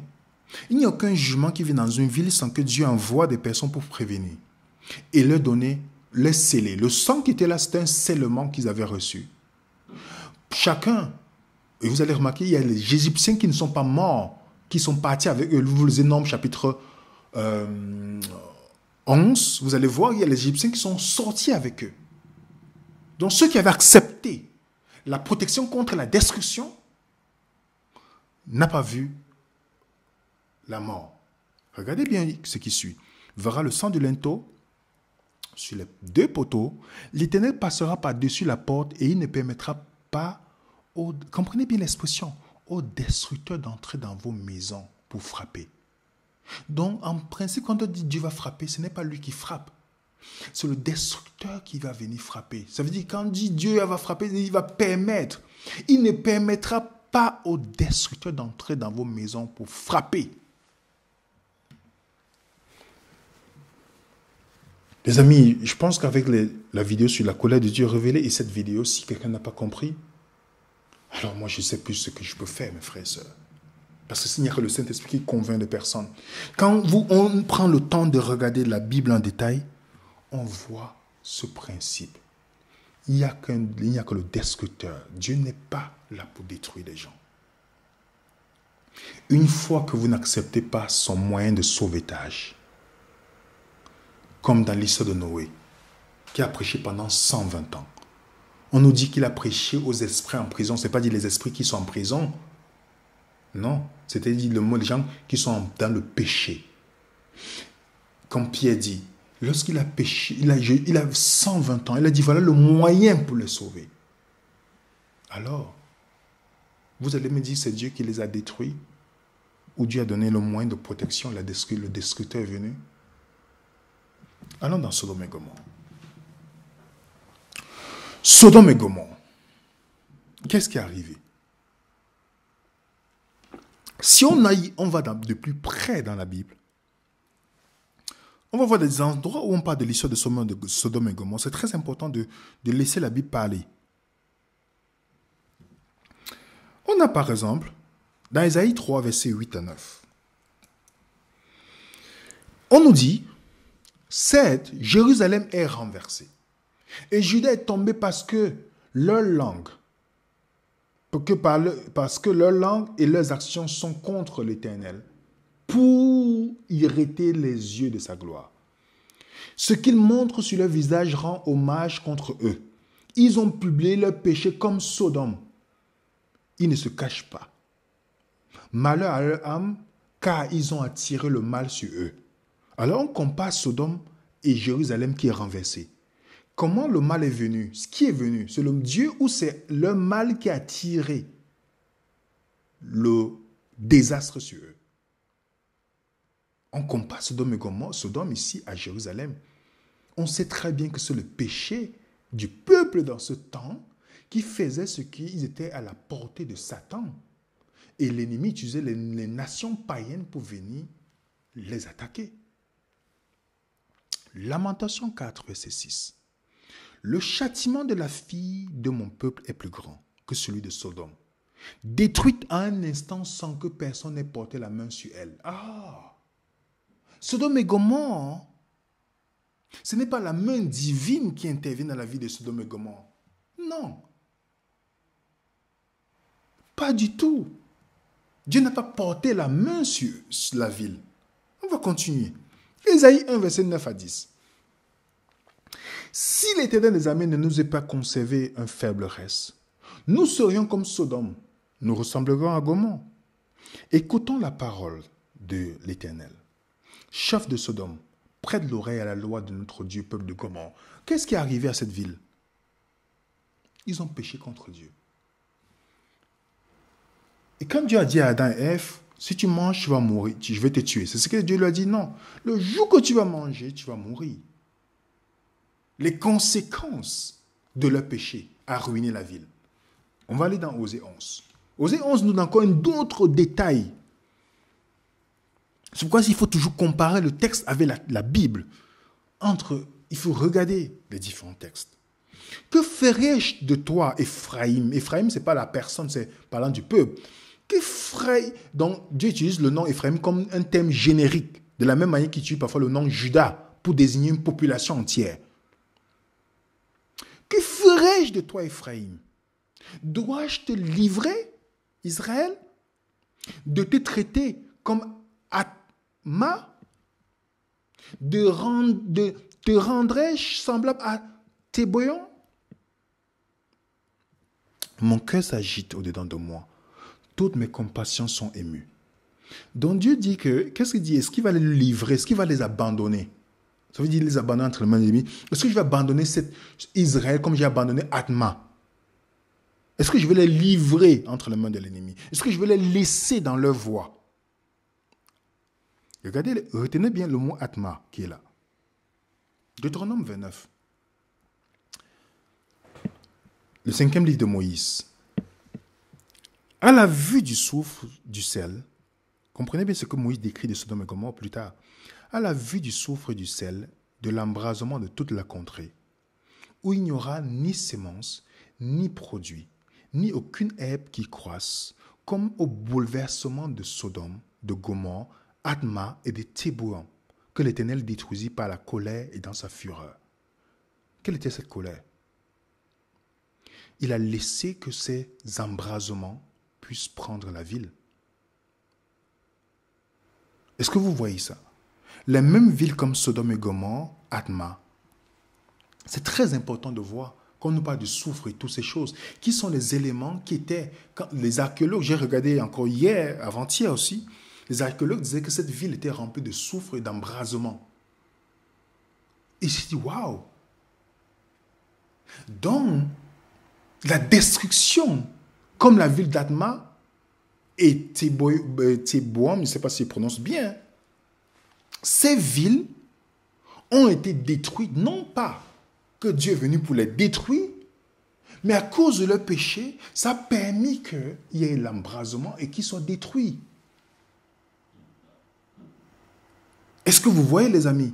il n'y a aucun jugement qui vient dans une ville sans que Dieu envoie des personnes pour prévenir et leur donner, les sceller. Le sang qui était là, c'était un scellement qu'ils avaient reçu. Chacun, et vous allez remarquer, il y a les Égyptiens qui ne sont pas morts, qui sont partis avec eux. Vous lisez Nombres chapitre 11, vous allez voir, il y a les Égyptiens qui sont sortis avec eux. Donc ceux qui avaient accepté la protection contre la destruction n'ont pas vu la mort. Regardez bien ce qui suit. Verra le sang du linteau sur les deux poteaux. L'Éternel passera par-dessus la porte et il ne permettra pas, comprenez bien l'expression, aux destructeurs d'entrer dans vos maisons pour frapper. Donc, en principe, quand on dit Dieu va frapper, ce n'est pas lui qui frappe. C'est le destructeur qui va venir frapper. Ça veut dire, quand on dit Dieu va frapper, il va permettre. Il ne permettra pas aux destructeurs d'entrer dans vos maisons pour frapper. Les amis, je pense qu'avec la vidéo sur la colère de Dieu révélée et cette vidéo, si quelqu'un n'a pas compris, alors moi je sais plus ce que je peux faire, mes frères et sœurs. Parce que s'il n'y a que le Saint-Esprit qui convainc les personnes. Quand on prend le temps de regarder la Bible en détail, on voit ce principe. Il n'y a que le destructeur. Dieu n'est pas là pour détruire les gens. Une fois que vous n'acceptez pas son moyen de sauvetage, comme dans l'histoire de Noé, qui a prêché pendant 120 ans, on nous dit qu'il a prêché aux esprits en prison. Ce n'est pas dire les esprits qui sont en prison. Non, c'est-à-dire le mot des gens qui sont dans le péché. Comme Pierre dit, lorsqu'il a péché, il a 120 ans, il a dit voilà le moyen pour le sauver. Alors, vous allez me dire c'est Dieu qui les a détruits ou Dieu a donné le moyen de protection, le destructeur est venu. Allons dans Sodome et Gomorrhe. Sodome et Gomorrhe. Qu'est-ce qui est arrivé? Si on va de plus près dans la Bible, on va voir des endroits où on parle de l'histoire de Sodome et Gomorrhe. C'est très important de laisser la Bible parler. On a par exemple, dans Ésaïe 3, versets 8 à 9, on nous dit, certes, Jérusalem est renversée et Juda est tombé parce que leur langue et leurs actions sont contre l'Éternel pour irriter les yeux de sa gloire. Ce qu'ils montrent sur leur visage rend hommage contre eux. Ils ont publié leur péché comme Sodome. Ils ne se cachent pas. Malheur à leur âme, car ils ont attiré le mal sur eux. Alors on compare Sodome et Jérusalem qui est renversé. Comment le mal est venu? Ce qui est venu, c'est le Dieu ou c'est le mal qui a attiré le désastre sur eux? On compare Sodome et Gomorrhe, Sodome ici à Jérusalem. On sait très bien que c'est le péché du peuple dans ce temps qui faisait ce qu'ils étaient à la portée de Satan. Et l'ennemi utilisait les nations païennes pour venir les attaquer. Lamentation 4, verset 6. Le châtiment de la fille de mon peuple est plus grand que celui de Sodome, détruite à un instant sans que personne n'ait porté la main sur elle. Ah! Sodome et Gomorrhe, ce n'est pas la main divine qui intervient dans la vie de Sodome et Gomorrhe. Non. Pas du tout. Dieu n'a pas porté la main sur la ville. On va continuer. Ésaïe 1, verset 9 à 10. Si l'Éternel des armées ne nous ait pas conservé un faible reste, nous serions comme Sodome, nous ressemblerions à Gomorrhe. Écoutons la parole de l'Éternel. Chef de Sodome, prête l'oreille à la loi de notre Dieu, peuple de Gomorrhe. Qu'est-ce qui est arrivé à cette ville? Ils ont péché contre Dieu. Et quand Dieu a dit à Adam et Ève, si tu manges, tu vas mourir, je vais te tuer. C'est ce que Dieu lui a dit, non. Le jour que tu vas manger, tu vas mourir. Les conséquences de leur péché a ruiné la ville. On va aller dans Osée 11. Osée 11 nous donne encore d'autres détails. C'est pourquoi il faut toujours comparer le texte avec la Bible. Il faut regarder les différents textes. Que ferais-je de toi, Ephraïm? Ephraïm, ce n'est pas la personne, c'est parlant du peuple. Donc, Dieu utilise le nom Ephraïm comme un terme générique, de la même manière qu'il utilise parfois le nom Juda pour désigner une population entière. Que ferais-je de toi, Ephraïm? Dois-je te livrer, Israël? De te traiter comme Atma? Te rendrais-je semblable à Téboyon? Mon cœur s'agite au-dedans de moi. Toutes mes compassions sont émues. Donc Dieu dit qu'est-ce qu'il dit? Est-ce qu'il va les livrer? Est-ce qu'il va les abandonner? Ça veut dire les abandonner entre les mains de l'ennemi. Est-ce que je vais abandonner cet Israël comme j'ai abandonné Atma? Est-ce que je vais les livrer entre les mains de l'ennemi? Est-ce que je vais les laisser dans leur voie? Regardez, retenez bien le mot Atma qui est là. Deutéronome 29. Le 5e livre de Moïse. À la vue du soufre du sel, comprenez bien ce que Moïse décrit de Sodome et Gomorrhe plus tard. À la vue du soufre du sel, de l'embrasement de toute la contrée, où il n'y aura ni sémence, ni produit, ni aucune herbe qui croisse, comme au bouleversement de Sodome, de Gomorrhe, Adma et de Tébouan, que l'Éternel détruisit par la colère et dans sa fureur. Quelle était cette colère? Il a laissé que ces embrasements puissent prendre la ville. Est-ce que vous voyez ça? Les mêmes villes comme Sodome et Gomorrhe, Adma. C'est très important de voir, quand on nous parle de soufre et toutes ces choses, qui sont les éléments qui étaient, quand les archéologues, j'ai regardé encore hier, avant-hier aussi, les archéologues disaient que cette ville était remplie de soufre et d'embrasement. Et j'ai dit, waouh! Donc, la destruction, comme la ville d'Adma et Tébouam, je ne sais pas si je prononce bien, ces villes ont été détruites, non pas que Dieu est venu pour les détruire, mais à cause de leur péché, ça a permis qu'il y ait l'embrasement et qu'ils soient détruits. Est-ce que vous voyez, les amis?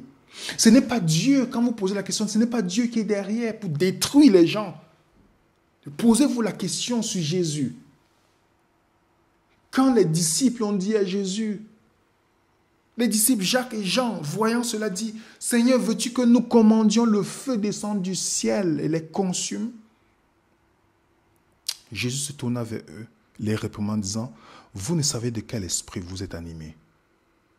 Ce n'est pas Dieu, quand vous posez la question, ce n'est pas Dieu qui est derrière pour détruire les gens. Posez-vous la question sur Jésus. Quand les disciples ont dit à Jésus, les disciples Jacques et Jean, voyant cela, dit, « Seigneur, veux-tu que nous commandions le feu descendre du ciel et les consume ?» Jésus se tourna vers eux, les réprimant, disant, « Vous ne savez de quel esprit vous êtes animés,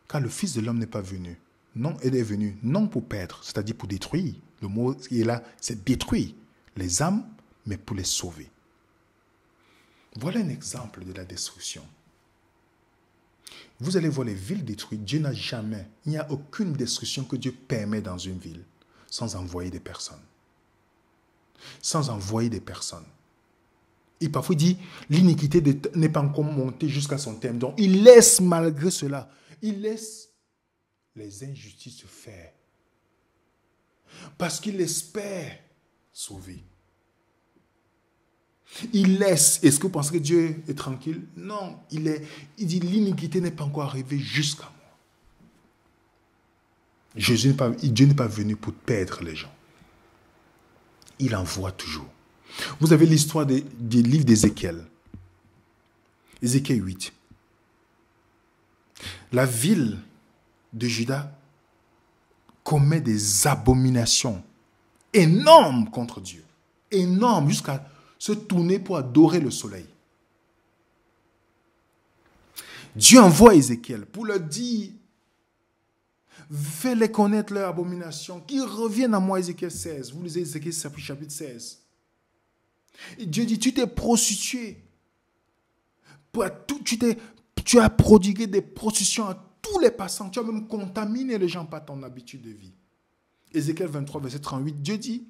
car le Fils de l'homme n'est pas venu. Non, il est venu, non pour perdre, c'est-à-dire pour détruire. Le mot qui est là, c'est détruire les âmes, mais pour les sauver. » Voilà un exemple de la destruction. Vous allez voir les villes détruites. Dieu n'a jamais, il n'y a aucune destruction que Dieu permet dans une ville sans envoyer des personnes. Sans envoyer des personnes. Et parfois il dit, l'iniquité n'est pas encore montée jusqu'à son terme. Donc il laisse malgré cela, il laisse les injustices se faire. Parce qu'il espère sauver. Il laisse. Est-ce que vous pensez que Dieu est tranquille? Non. Il dit l'iniquité n'est pas encore arrivée jusqu'à moi. Dieu n'est pas venu pour perdre les gens. Il envoie toujours. Vous avez l'histoire des livres d'Ézéchiel. Ézéchiel 8. La ville de Juda commet des abominations énormes contre Dieu. Énormes, jusqu'à se tourner pour adorer le soleil. Dieu envoie Ézéchiel pour leur dire, fais-les connaître leur abomination, qu'ils reviennent à moi, Ézéchiel 16. Vous lisez Ézéchiel chapitre 16. Et Dieu dit, tu t'es prostitué. Tu as prodigué des prostitutions à tous les passants. Tu as même contaminé les gens par ton habitude de vie. Ézéchiel 23, verset 38, Dieu dit,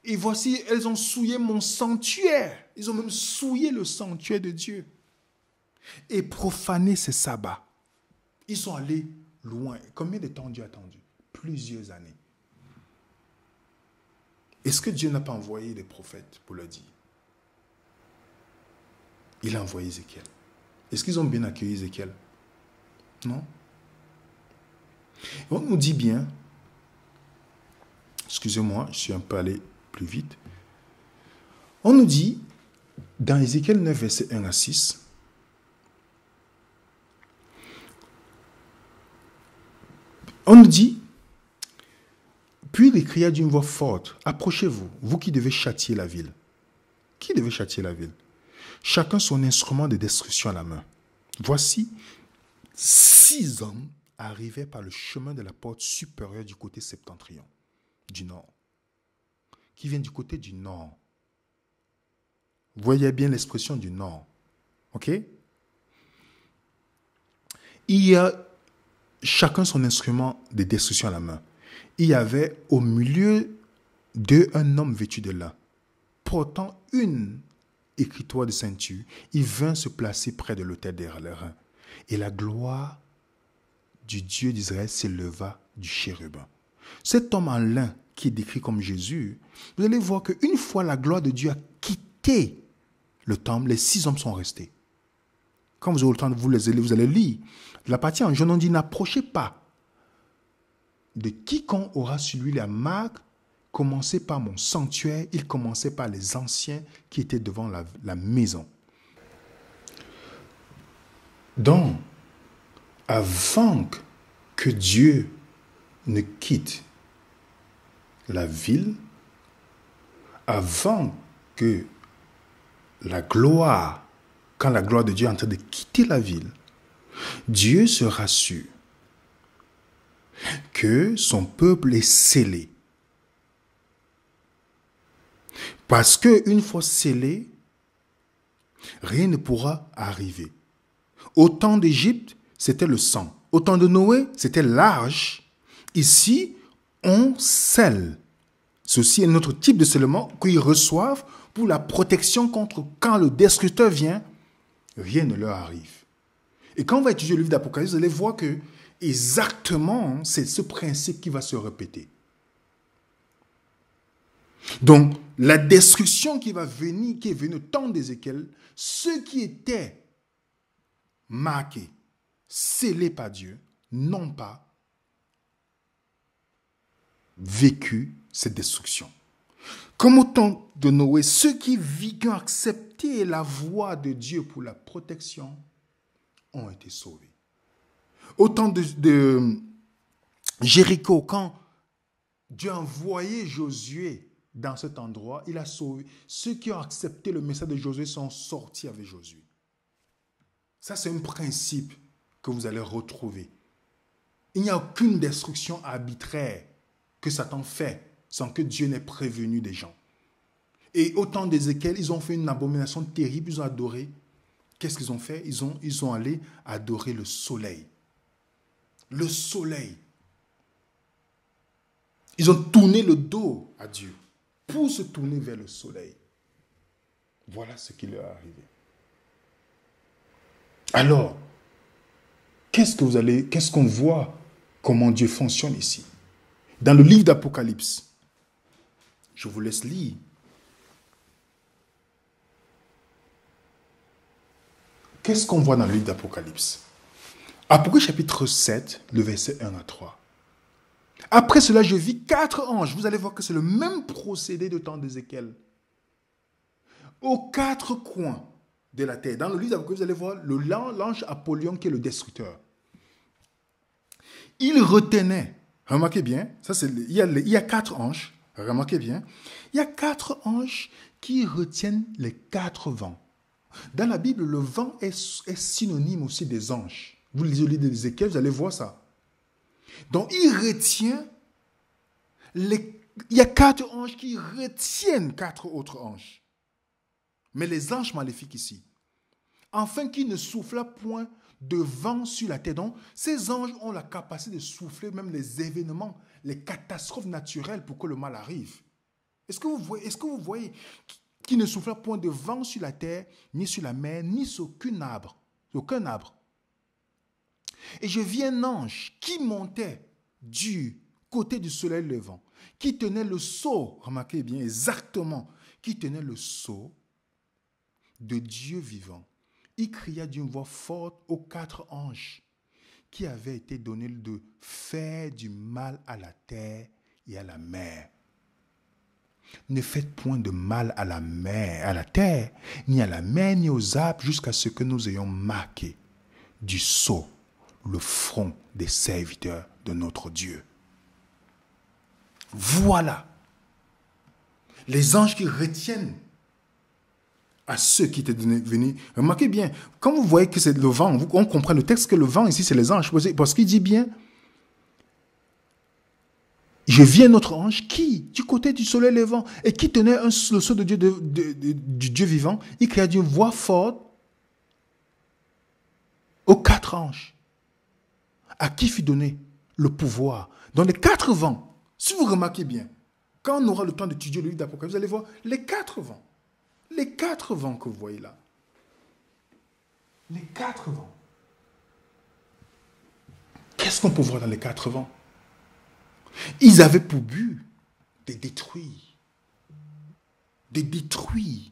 et voici, elles ont souillé mon sanctuaire. Ils ont même souillé le sanctuaire de Dieu. Et profané ses sabbats. Ils sont allés loin. Combien de temps Dieu a attendu? Plusieurs années. Est-ce que Dieu n'a pas envoyé des prophètes pour le dire? Il a envoyé Ézéchiel. Est-ce qu'ils ont bien accueilli Ézéchiel? Non. On nous dit bien, excusez-moi, je suis un peu allé plus vite. On nous dit, dans Ézéchiel 9, verset 1 à 6, on nous dit, puis il cria d'une voix forte, approchez-vous, vous qui devez châtier la ville. Qui devait châtier la ville? Chacun son instrument de destruction à la main. Voici 6 hommes arrivaient par le chemin de la porte supérieure du côté septentrion, du nord, qui viennent du côté du nord. Vous voyez bien l'expression du nord. Ok? Il y a chacun son instrument de destruction à la main. Il y avait au milieu d'eux un homme vêtu de lin, portant une écritoire de ceinture. Il vint se placer près de l'autel des reins. Et la gloire du Dieu d'Israël s'éleva du chérubin. Cet homme en lin, qui est décrit comme Jésus, vous allez voir qu'une fois la gloire de Dieu a quitté le temple, les 6 hommes sont restés. Quand vous aurez le temps de vous allez lire. La partie en jaune, on dit, n'approchez pas. de quiconque aura sur lui la marque, commencez par mon sanctuaire. Il commençait par les anciens qui étaient devant la maison. Donc, avant que Dieu ne quitte la ville, avant que la gloire, quand la gloire de Dieu est en train de quitter la ville, Dieu se rassure que son peuple est scellé. Parce qu'une fois scellé, rien ne pourra arriver. Au temps d'Égypte, c'était le sang. Au temps de Noé, c'était l'arche. Ici, on scelle. Ceci est notre type de scellement qu'ils reçoivent pour la protection contre quand le destructeur vient, rien ne leur arrive. Et quand on va étudier le livre d'Apocalypse, vous allez voir que exactement, c'est ce principe qui va se répéter. Donc, la destruction qui va venir, qui est venue au temps d'Ézéchiel, ceux qui étaient marqués, scellés par Dieu, n'ont pas vécu cette destruction. Comme au temps de Noé, ceux qui ont accepté la voie de Dieu pour la protection ont été sauvés. Au temps de Jéricho, quand Dieu a envoyé Josué dans cet endroit, il a sauvé. Ceux qui ont accepté le message de Josué sont sortis avec Josué. Ça, c'est un principe que vous allez retrouver. Il n'y a aucune destruction arbitraire que Satan fait sans que Dieu n'ait prévenu des gens. Et au temps d'Ézéchiel, ils ont fait une abomination terrible, ils ont adoré. Qu'est-ce qu'ils ont fait? Ils sont allés adorer le soleil. Le soleil. Ils ont tourné le dos à Dieu pour se tourner vers le soleil. Voilà ce qui leur est arrivé. Alors, qu'est-ce qu'on voit comment Dieu fonctionne ici? Dans le livre d'Apocalypse, je vous laisse lire. Qu'est-ce qu'on voit dans le livre d'Apocalypse? Apocalypse chapitre 7, le verset 1 à 3. Après cela, je vis 4 anges. Vous allez voir que c'est le même procédé de temps d'Ézéchiel. Aux 4 coins de la terre. Dans le livre d'Apocalypse, vous allez voir l'ange Apollyon qui est le destructeur. Il retenait, remarquez bien, il y a 4 anges, remarquez bien, il y a 4 anges qui retiennent les 4 vents. Dans la Bible, le vent est synonyme aussi des anges. Vous lisez le livre d'Ézéchiel, vous allez voir ça. Donc, il retient, il y a 4 anges qui retiennent 4 autres anges. Mais les anges maléfiques ici, afin qu'ils ne soufflent point de vent sur la terre. Donc, ces anges ont la capacité de souffler même les événements, les catastrophes naturelles pour que le mal arrive. Est-ce que vous voyez qui ne souffle point de vent sur la terre, ni sur la mer, ni sur aucun arbre. Et je vis un ange qui montait du côté du soleil levant, qui tenait le sceau, remarquez bien exactement, qui tenait le sceau de Dieu vivant. Il cria d'une voix forte aux 4 anges qui avaient été donnés de faire du mal à la terre et à la mer. Ne faites point de mal à la mer, à la terre, ni à la mer, ni aux arbres, jusqu'à ce que nous ayons marqué du sceau le front des serviteurs de notre Dieu. Voilà les anges qui retiennent à ceux qui étaient venus. Remarquez bien, quand vous voyez que c'est le vent, on comprend le texte que le vent ici c'est les anges, parce qu'il dit bien, je vis un autre ange qui, du côté du soleil levant, et qui tenait le sceau de Dieu, du Dieu vivant, il cria d'une voix forte aux 4 anges, à qui fut donné le pouvoir. Dans les 4 vents, si vous remarquez bien, quand on aura le temps d'étudier le livre d'Apocalypse, vous allez voir les 4 vents. Les 4 vents que vous voyez là. Les 4 vents. Qu'est-ce qu'on peut voir dans les 4 vents? Ils avaient pour but de détruire. De détruire.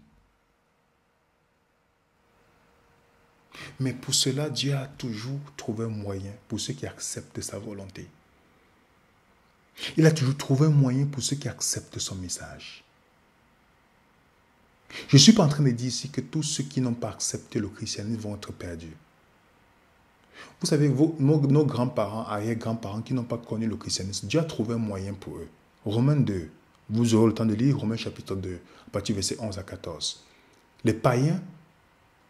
Mais pour cela, Dieu a toujours trouvé un moyen pour ceux qui acceptent sa volonté. Il a toujours trouvé un moyen pour ceux qui acceptent son message. Je ne suis pas en train de dire ici que tous ceux qui n'ont pas accepté le christianisme vont être perdus. Vous savez, nos grands-parents, arrière-grands-parents qui n'ont pas connu le christianisme, Dieu a trouvé un moyen pour eux. Romains 2, vous aurez le temps de lire Romains chapitre 2, à partir du verset 11 à 14. Les païens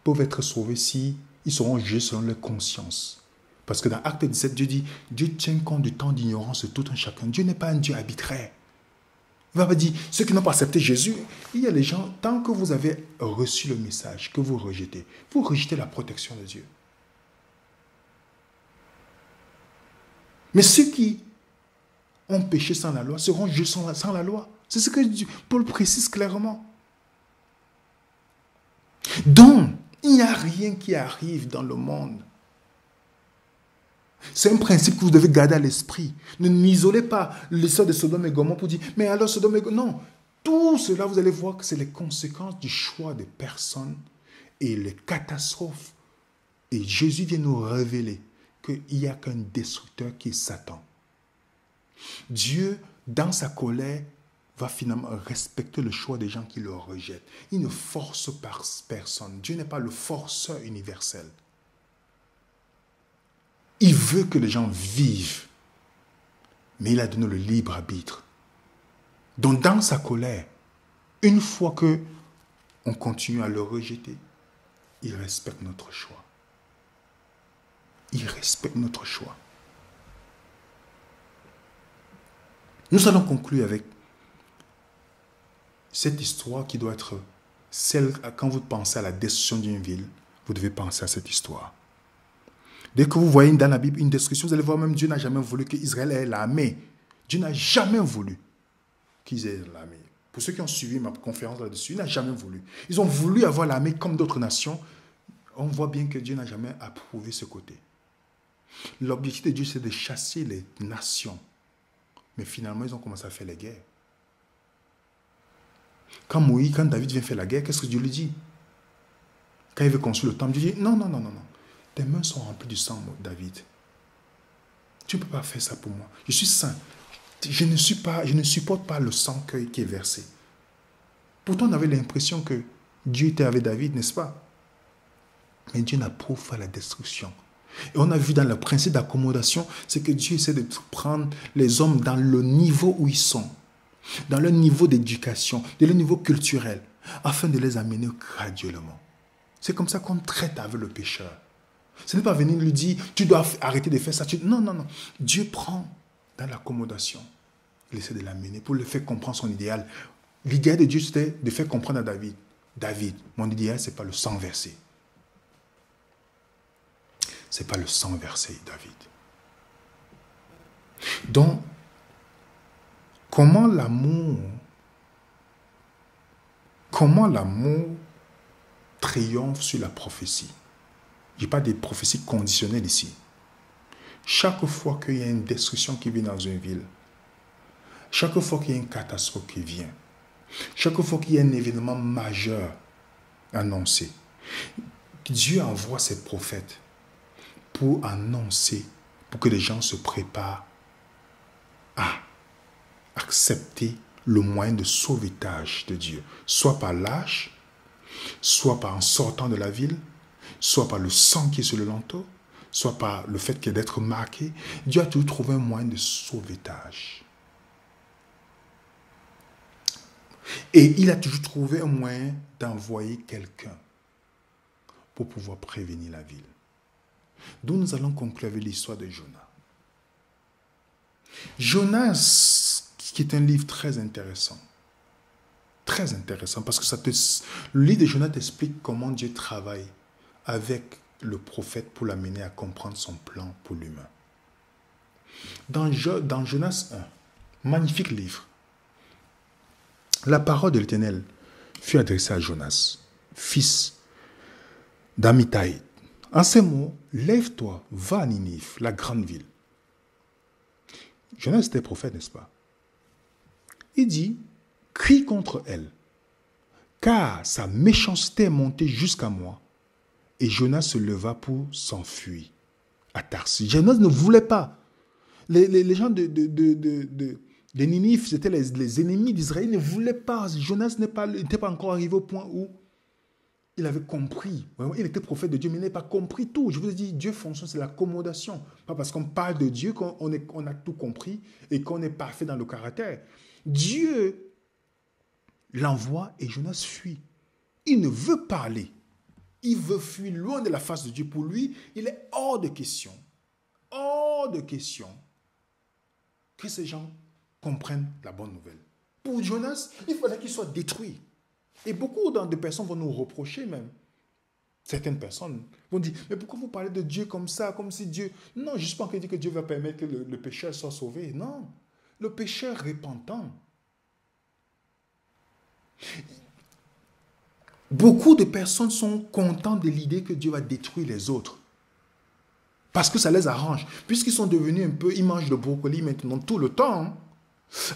peuvent être sauvés si ils seront jugés selon leur conscience. Parce que dans Acte 17, Dieu dit, Dieu tient compte du temps d'ignorance de tout un chacun. Dieu n'est pas un Dieu arbitraire. Il va pas dire, ceux qui n'ont pas accepté Jésus, il y a les gens, tant que vous avez reçu le message, que vous rejetez la protection de Dieu. Mais ceux qui ont péché sans la loi seront jugés sans la loi. C'est ce que Paul précise clairement. Donc, il n'y a rien qui arrive dans le monde. C'est un principe que vous devez garder à l'esprit. Ne m'isolez pas l'histoire de Sodome et Gomorrhe pour dire, mais alors Sodome et Gomorrhe, non. Tout cela, vous allez voir que c'est les conséquences du choix des personnes et les catastrophes. Et Jésus vient nous révéler qu'il n'y a qu'un destructeur qui est Satan. Dieu, dans sa colère, va finalement respecter le choix des gens qui le rejettent. Il ne force personne. Dieu n'est pas le forceur universel. Il veut que les gens vivent, mais il a donné le libre arbitre. Donc dans sa colère, une fois que on continue à le rejeter, il respecte notre choix. Il respecte notre choix. Nous allons conclure avec cette histoire qui doit être celle, quand vous pensez à la destruction d'une ville, vous devez penser à cette histoire. Dès que vous voyez dans la Bible une destruction, vous allez voir même Dieu n'a jamais voulu qu'Israël ait l'armée. Dieu n'a jamais voulu qu'ils aient l'armée. Pour ceux qui ont suivi ma conférence là-dessus, il n'a jamais voulu. Ils ont voulu avoir l'armée comme d'autres nations. On voit bien que Dieu n'a jamais approuvé ce côté. L'objectif de Dieu, c'est de chasser les nations. Mais finalement, ils ont commencé à faire les guerres. Quand David vient faire la guerre, qu'est-ce que Dieu lui dit? Quand il veut construire le temple, Dieu dit, non. Tes mains sont remplies du sang, David. Tu ne peux pas faire ça pour moi. Je suis saint. Je ne supporte pas le sang qui est versé. Pourtant, on avait l'impression que Dieu était avec David, n'est-ce pas? Mais Dieu n'approuve pas la destruction. Et on a vu dans le principe d'accommodation, c'est que Dieu essaie de prendre les hommes dans le niveau où ils sont, dans leur niveau d'éducation, dans leur niveau culturel, afin de les amener graduellement. C'est comme ça qu'on traite avec le pécheur. Ce n'est pas venir lui dire, tu dois arrêter de faire ça. Non. Dieu prend dans l'accommodation. Il essaie de l'amener pour le faire comprendre son idéal. L'idéal de Dieu, c'était de faire comprendre à David. David, mon idéal, ce n'est pas le sang versé. Ce n'est pas le sang versé, David. Donc, comment l'amour triomphe sur la prophétie? Je n'ai pas des prophéties conditionnelles ici. Chaque fois qu'il y a une destruction qui vient dans une ville, chaque fois qu'il y a une catastrophe qui vient, chaque fois qu'il y a un événement majeur annoncé, Dieu envoie ses prophètes pour annoncer, pour que les gens se préparent à accepter le moyen de sauvetage de Dieu, soit par l'âge, soit par en sortant de la ville, soit par le sang qui est sur le linteau, soit par le fait d'être marqué. Dieu a toujours trouvé un moyen de sauvetage. Et il a toujours trouvé un moyen d'envoyer quelqu'un pour pouvoir prévenir la ville. Donc nous allons conclure avec l'histoire de Jonas. Jonas, qui est un livre très intéressant. Très intéressant parce que le livre de Jonas t'explique comment Dieu travaille avec le prophète pour l'amener à comprendre son plan pour l'humain. Dans Jonas 1, magnifique livre, la parole de l'Éternel fut adressée à Jonas, fils d'Amittai. En ces mots, lève-toi, va à Ninive, la grande ville. Jonas était prophète, n'est-ce pas? Il dit, crie contre elle, car sa méchanceté est montée jusqu'à moi. Et Jonas se leva pour s'enfuir à Tarsis. Jonas ne voulait pas. Les gens de Ninive, c'était les ennemis d'Israël. Ils ne voulaient pas. Jonas n'était pas encore arrivé au point où il avait compris. Il était prophète de Dieu, mais il n'avait pas compris tout. Je vous ai dit, Dieu fonctionne, c'est l'accommodation. Pas parce qu'on parle de Dieu qu'on a tout compris et qu'on est parfait dans le caractère. Dieu l'envoie et Jonas fuit. Il ne veut pas aller. Il veut fuir loin de la face de Dieu. Pour lui, il est hors de question que ces gens comprennent la bonne nouvelle. Pour Jonas, il fallait qu'il soit détruit. Et beaucoup de personnes vont nous reprocher même. Certaines personnes vont dire, mais pourquoi vous parlez de Dieu comme ça, comme si Dieu... Non, je ne suis pas en train de dire que Dieu va permettre que le pécheur soit sauvé. Non, le pécheur repentant. Beaucoup de personnes sont contentes de l'idée que Dieu va détruire les autres. Parce que ça les arrange. Puisqu'ils sont devenus un peu, ils mangent le brocoli maintenant tout le temps.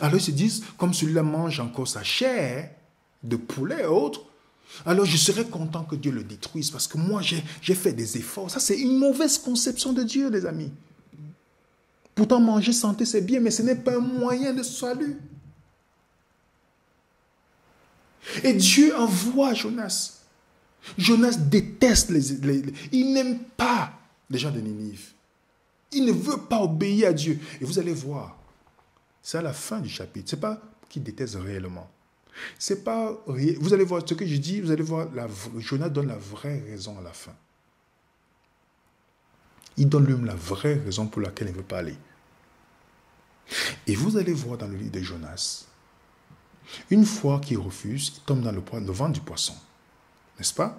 Alors ils se disent, comme celui-là mange encore sa chair de poulet et autres, alors je serais content que Dieu le détruise parce que moi j'ai fait des efforts. Ça c'est une mauvaise conception de Dieu, les amis. Pourtant manger santé c'est bien, mais ce n'est pas un moyen de salut. Et Dieu envoie Jonas. Jonas déteste il n'aime pas les gens de Ninive. Il ne veut pas obéir à Dieu. Et vous allez voir, c'est à la fin du chapitre. Ce n'est pas qu'il déteste réellement. C'est pas, vous allez voir ce que je dis, vous allez voir, Jonas donne la vraie raison à la fin. Il donne lui-même la vraie raison pour laquelle il ne veut pas aller. Et vous allez voir dans le livre de Jonas, une fois qu'il refuse, il tombe dans le ventre du poisson. N'est-ce pas?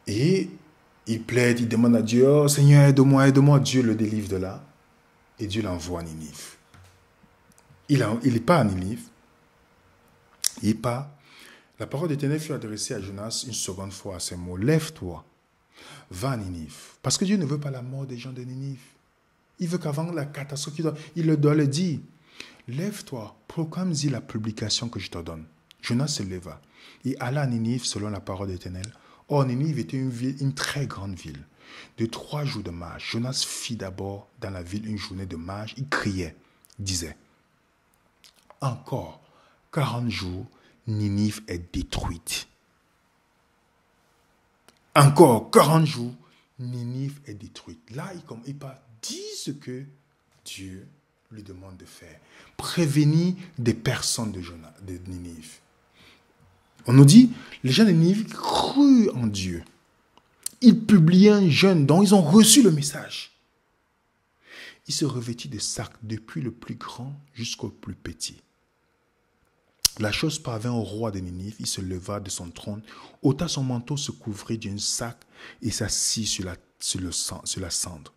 Et il plaide, il demande à Dieu, oh Seigneur, aide-moi, aide-moi. Dieu le délivre de là. Et Dieu l'envoie à Ninive. Il n'est pas à Ninive. Il part. La parole d'Éternel fut adressée à Jonas une seconde fois à ces mots. Lève-toi, va à Ninive. Parce que Dieu ne veut pas la mort des gens de Ninive. Il veut qu'avant la catastrophe, il doit le dire. Lève-toi, proclame-y la publication que je te donne. Jonas se leva et alla à Ninive selon la parole d'Éternel. Or, Ninive était une très grande ville, de 3 jours de marche. Jonas fit d'abord dans la ville une journée de marche. Il criait, disait, encore 40 jours, Ninive est détruite. Encore 40 jours, Ninive est détruite. Là, il dit ce que Dieu lui demande de faire. Prévenir des personnes de Ninive. On nous dit, les gens de Ninive crurent en Dieu. Ils publiaient un jeûne dont ils ont reçu le message. Il se revêtit de sacs depuis le plus grand jusqu'au plus petit. La chose parvint au roi de Ninive. Il se leva de son trône, ôta son manteau, se couvrit d'un sac et s'assit sur la cendre.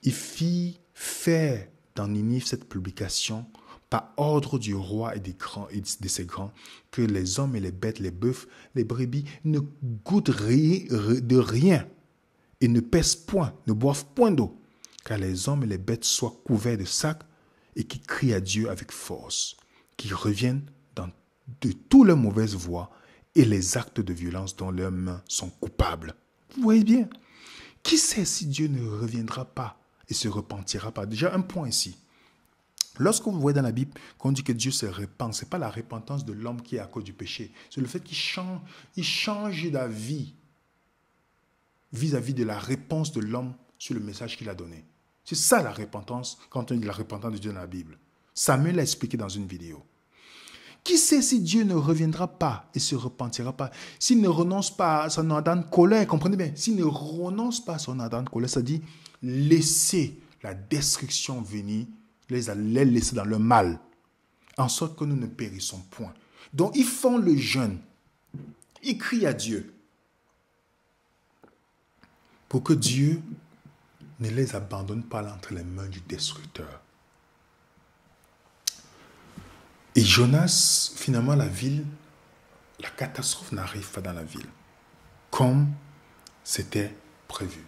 Il fit faire dans Ninive cette publication par ordre du roi et de ses grands, que les hommes et les bêtes, les bœufs, les brebis ne goûtent de rien et ne pèsent point, ne boivent point d'eau, car les hommes et les bêtes soient couverts de sacs et qui crient à Dieu avec force, qui reviennent de toutes leurs mauvaises voies et les actes de violence dont leurs mains sont coupables. Vous voyez bien, qui sait si Dieu ne reviendra pas et se repentira pas? Déjà un point ici. Lorsque vous voyez dans la Bible qu'on dit que Dieu se repent, ce n'est pas la repentance de l'homme qui est à cause du péché. C'est le fait qu'il change d'avis vis-à-vis de la réponse de l'homme sur le message qu'il a donné. C'est ça la repentance, quand on dit la repentance de Dieu dans la Bible. Samuel l'a expliqué dans une vidéo. Qui sait si Dieu ne reviendra pas et se repentira pas? S'il ne renonce pas à son ardente colère, comprenez bien, s'il ne renonce pas à son ardente colère, ça dit laisser la destruction venir, les laisser dans le mal, en sorte que nous ne périssons point. Donc ils font le jeûne, ils crient à Dieu pour que Dieu ne les abandonne pas entre les mains du destructeur. Et Jonas, finalement, la catastrophe n'arrive pas dans la ville, comme c'était prévu.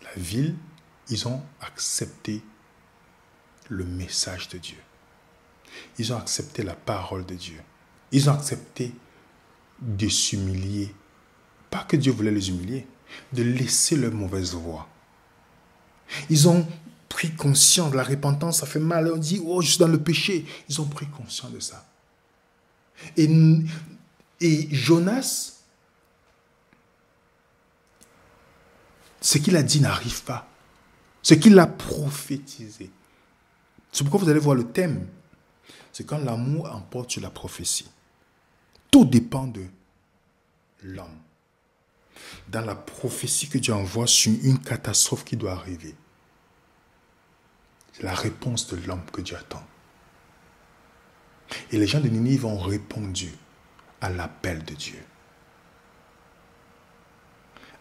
La ville, ils ont accepté le message de Dieu. Ils ont accepté la parole de Dieu. Ils ont accepté de s'humilier. Pas que Dieu voulait les humilier, de laisser leur mauvaise voie. Ils ont pris conscience de la repentance, ça fait mal. On dit, oh, je suis dans le péché. Ils ont pris conscience de ça. Et Jonas, ce qu'il a dit n'arrive pas. Ce qu'il a prophétisé. C'est pourquoi vous allez voir le thème. C'est quand l'amour emporte sur la prophétie. Tout dépend de l'homme. Dans la prophétie que Dieu envoie sur une catastrophe qui doit arriver, c'est la réponse de l'homme que Dieu attend. Et les gens de Ninive ont répondu à l'appel de Dieu.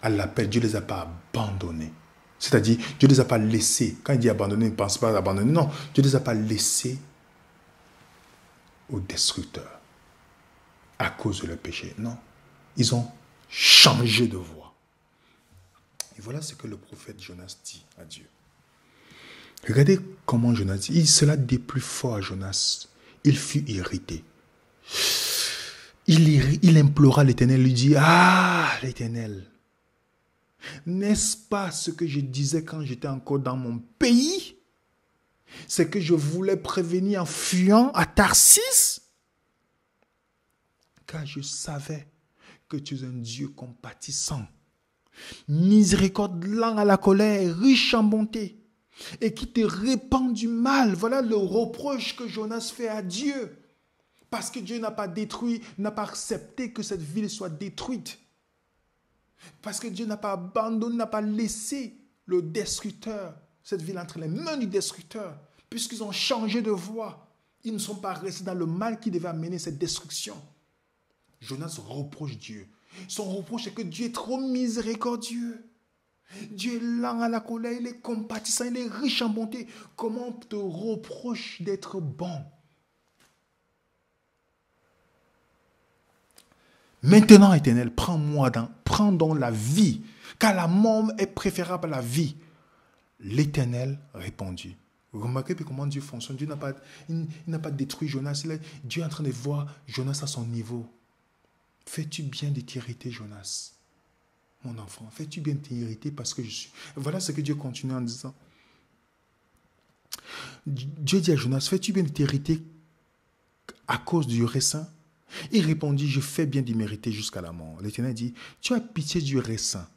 À l'appel, Dieu ne les a pas abandonnés. C'est-à-dire, Dieu ne les a pas laissés. Quand il dit abandonner, ne pense pas à abandonner. Non, Dieu ne les a pas laissés au destructeur à cause de leur péché. Non, ils ont changé de voie. Et voilà ce que le prophète Jonas dit à Dieu. Regardez comment Jonas dit. Cela déplut fort à Jonas. Il fut irrité. Il implora l'Éternel, lui dit, ah, l'Éternel, n'est-ce pas ce que je disais quand j'étais encore dans mon pays? C'est que je voulais prévenir en fuyant à Tarsis, car je savais que tu es un Dieu compatissant, miséricorde, lent à la colère, riche en bonté, et qui te répand du mal. Voilà le reproche que Jonas fait à Dieu. Parce que Dieu n'a pas détruit, n'a pas accepté que cette ville soit détruite. Parce que Dieu n'a pas abandonné, n'a pas laissé le destructeur, cette ville entre les mains du destructeur. Puisqu'ils ont changé de voie. Ils ne sont pas restés dans le mal qui devait amener cette destruction. Jonas reproche Dieu. Son reproche est que Dieu est trop miséricordieux. Dieu est lent à la colère, il est compatissant, il est riche en bonté. Comment on te reproche d'être bon? Maintenant, Éternel, prends donc la vie, car la mort est préférable à la vie. L'Éternel répondit. Vous remarquez comment Dieu fonctionne. Dieu n'a pas détruit Jonas. Dieu est en train de voir Jonas à son niveau. Fais-tu bien de t'irriter, Jonas, mon enfant? Fais-tu bien de t'irriter parce que je suis... Voilà ce que Dieu continue en disant. Dieu dit à Jonas, fais-tu bien de t'irriter à cause du raisin? Il répondit, je fais bien d'y mériter jusqu'à la mort. L'Éternel dit, tu as pitié du raisin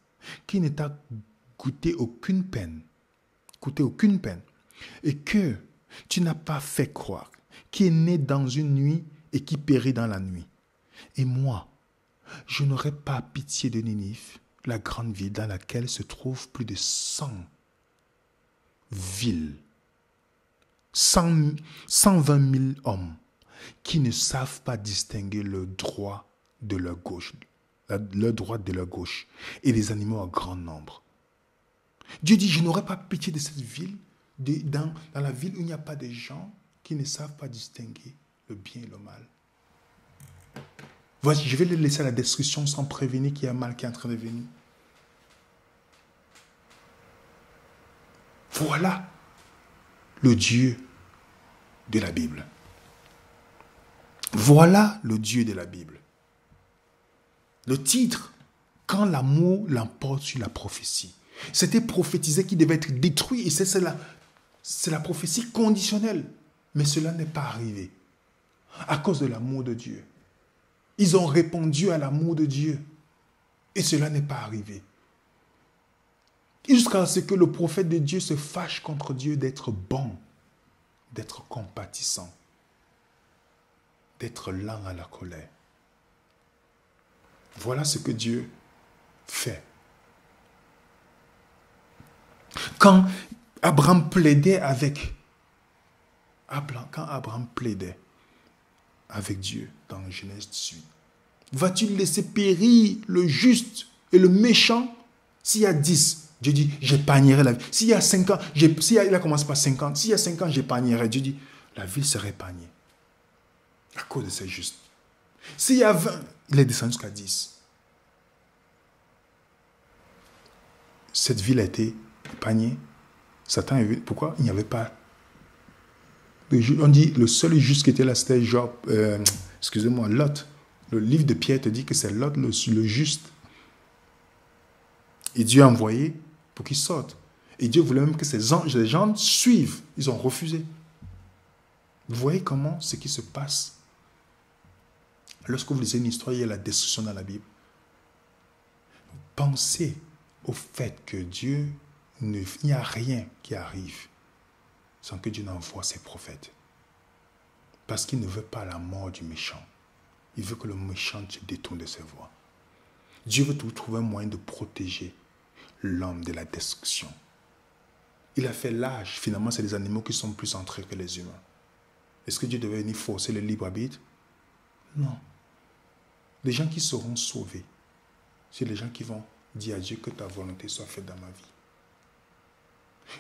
qui ne t'a coûté aucune peine, et que tu n'as pas fait croire, qui est né dans une nuit et qui périt dans la nuit. Et moi, je n'aurai pas pitié de Ninive, la grande ville dans laquelle se trouvent plus de 100 villes, 120 000 hommes qui ne savent pas distinguer le droit de leur gauche, leur droite de leur gauche, et les animaux en grand nombre. Dieu dit, je n'aurai pas pitié de cette ville, dans la ville où il n'y a pas de gens qui ne savent pas distinguer le bien et le mal. Voici, je vais les laisser à la destruction sans prévenir qu'il y a un mal qui est en train de venir. Voilà le Dieu de la Bible. Voilà le Dieu de la Bible. Le titre, quand l'amour l'emporte sur la prophétie. C'était prophétisé qu'il devait être détruit et c'est la prophétie conditionnelle. Mais cela n'est pas arrivé à cause de l'amour de Dieu. Ils ont répondu à l'amour de Dieu et cela n'est pas arrivé. Jusqu'à ce que le prophète de Dieu se fâche contre Dieu d'être bon, d'être compatissant, d'être lent à la colère. Voilà ce que Dieu fait. Quand Abraham plaidait avec Dieu dans Genèse 18, vas-tu laisser périr le juste et le méchant? S'il y a 10, Dieu dit, j'épargnerai la vie. S'il y a 5 ans, il a commencé par 50, s'il y a 5 ans, j'épargnerai. Dieu dit, la ville sera épargnée à cause de ces justes. S'il y a 20, il est descendu jusqu'à 10. Cette ville a été épargnée. Satan est venu. Pourquoi? Il n'y avait pas. On dit le seul juste qui était là, c'était Job. Excusez-moi, Lot. Le livre de Pierre te dit que c'est Lot, le juste. Et Dieu a envoyé pour qu'il sorte. Et Dieu voulait même que les gens suivent. Ils ont refusé. Vous voyez comment ce qui se passe lorsque vous lisez une histoire, il y a la destruction dans la Bible. Pensez au fait que il n'y a rien qui arrive sans que Dieu n'envoie ses prophètes. Parce qu'il ne veut pas la mort du méchant. Il veut que le méchant se détourne de ses voies. Dieu veut toujours trouver un moyen de protéger l'homme de la destruction. Il a fait l'âge. Finalement, c'est les animaux qui sont plus entrés que les humains. Est-ce que Dieu devait venir forcer le libre arbitre? Non. Les gens qui seront sauvés, c'est les gens qui vont dire à Dieu que ta volonté soit faite dans ma vie.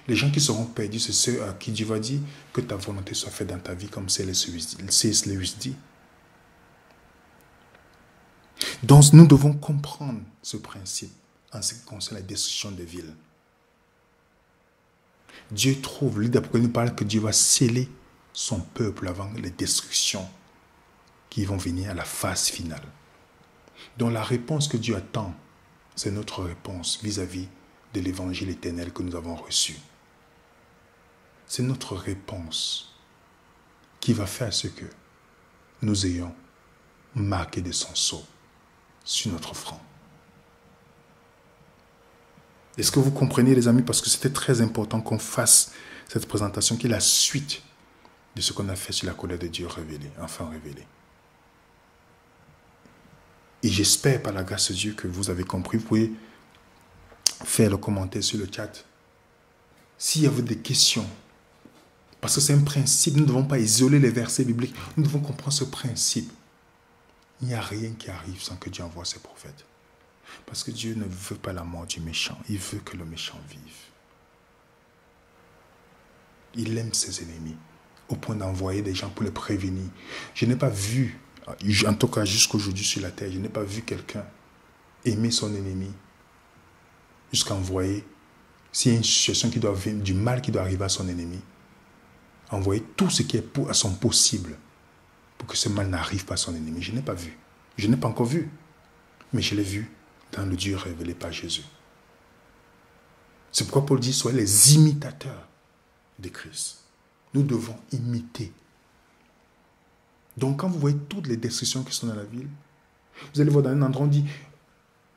Les gens qui seront perdus, c'est ceux à qui Dieu va dire que ta volonté soit faite dans ta vie, comme C.S. Lewis dit. Donc, nous devons comprendre ce principe en ce qui concerne la destruction des villes. Dieu trouve, le livre d'Apocalypse nous parle que Dieu va sceller son peuple avant les destructions qui vont venir à la phase finale. Donc, la réponse que Dieu attend, c'est notre réponse vis-à-vis de l'évangile éternel que nous avons reçu. C'est notre réponse qui va faire ce que nous ayons marqué de son sceau sur notre front. Est-ce que vous comprenez, les amis? Parce que c'était très important qu'on fasse cette présentation qui est la suite de ce qu'on a fait sur la colère de Dieu révélée, enfin révélée. Et j'espère par la grâce de Dieu que vous avez compris. Vous pouvez faire le commentaire sur le chat. S'il y avait des questions, parce que c'est un principe, nous ne devons pas isoler les versets bibliques, nous devons comprendre ce principe. Il n'y a rien qui arrive sans que Dieu envoie ses prophètes. Parce que Dieu ne veut pas la mort du méchant, il veut que le méchant vive. Il aime ses ennemis, au point d'envoyer des gens pour les prévenir. Je n'ai pas vu, en tout cas jusqu'aujourd'hui sur la terre, je n'ai pas vu quelqu'un aimer son ennemi jusqu'à envoyer, s'il y a une situation qui doit venir, du mal qui doit arriver à son ennemi, envoyer tout ce qui est à son possible pour que ce mal n'arrive pas à son ennemi. Je n'ai pas vu. Je n'ai pas encore vu. Mais je l'ai vu dans le Dieu révélé par Jésus. C'est pourquoi Paul dit, soyez les imitateurs de Christ. Nous devons imiter. Donc quand vous voyez toutes les destructions qui sont dans la ville, vous allez voir dans un endroit, on dit,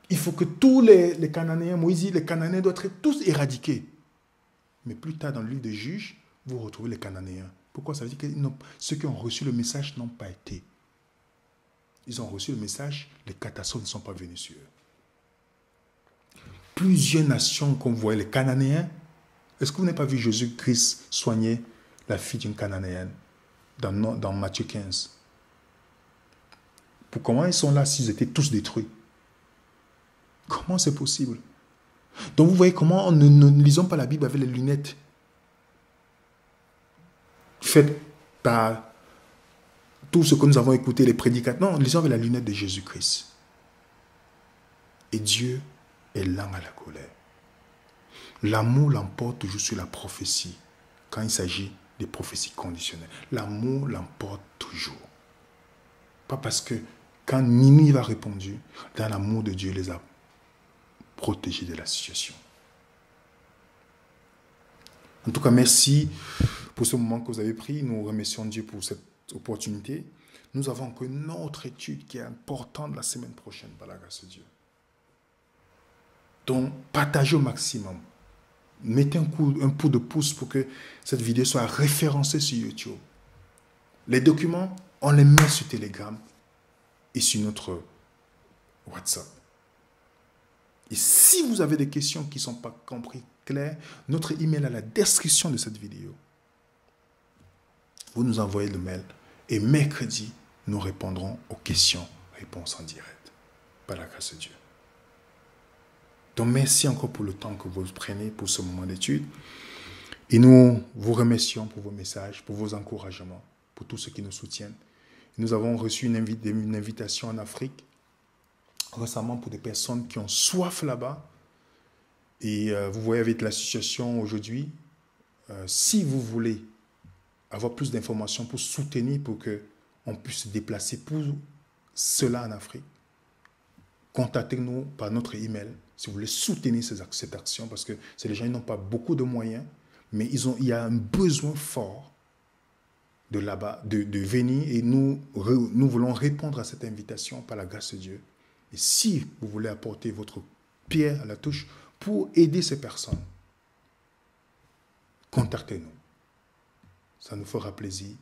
il faut que tous les Cananéens, Moïse dit, les Cananéens doivent être tous éradiqués. Mais plus tard dans le livre des Juges, vous retrouvez les Cananéens. Pourquoi? Ça veut dire que ceux qui ont reçu le message n'ont pas été. Ils ont reçu le message, les catastrophes ne sont pas venues sur eux. Plusieurs nations qu'on voit, les Cananéens. Est-ce que vous n'avez pas vu Jésus-Christ soigner la fille d'une Cananéenne dans Matthieu 15? Comment ils sont là s'ils étaient tous détruits? Comment c'est possible? Donc vous voyez comment nous ne lisons pas la Bible avec les lunettes faites par tout ce que nous avons écouté, les prédicateurs. Non, lisons avec la lunette de Jésus-Christ. Et Dieu est lent à la colère. L'amour l'emporte toujours sur la prophétie quand il s'agit des prophéties conditionnelles. L'amour l'emporte toujours. Pas parce que quand Ninive a répondu, dans l'amour de Dieu les a protégés de la situation. En tout cas, merci pour ce moment que vous avez pris. Nous remercions Dieu pour cette opportunité. Nous avons encore une autre étude qui est importante la semaine prochaine, par la grâce de Dieu. Donc, partagez au maximum. Mettez un coup de pouce pour que cette vidéo soit référencée sur YouTube. Les documents, on les met sur Telegram et sur notre WhatsApp. Et si vous avez des questions qui ne sont pas comprises claires, notre email est à la description de cette vidéo. Vous nous envoyez le mail et mercredi, nous répondrons aux questions, réponses en direct. Par la grâce de Dieu. Donc merci encore pour le temps que vous prenez pour ce moment d'étude. Et nous vous remercions pour vos messages, pour vos encouragements, pour tous ceux qui nous soutiennent. Nous avons reçu une invitation en Afrique récemment pour des personnes qui ont soif là-bas. Et vous voyez avec la situation aujourd'hui, si vous voulez avoir plus d'informations pour soutenir, pour qu'on puisse se déplacer pour cela en Afrique, contactez-nous par notre email si vous voulez soutenir cette action, parce que les gens n'ont pas beaucoup de moyens, mais il y a un besoin fort de là-bas, de venir, et nous voulons répondre à cette invitation par la grâce de Dieu. Et si vous voulez apporter votre pierre à la touche pour aider ces personnes, contactez-nous. Ça nous fera plaisir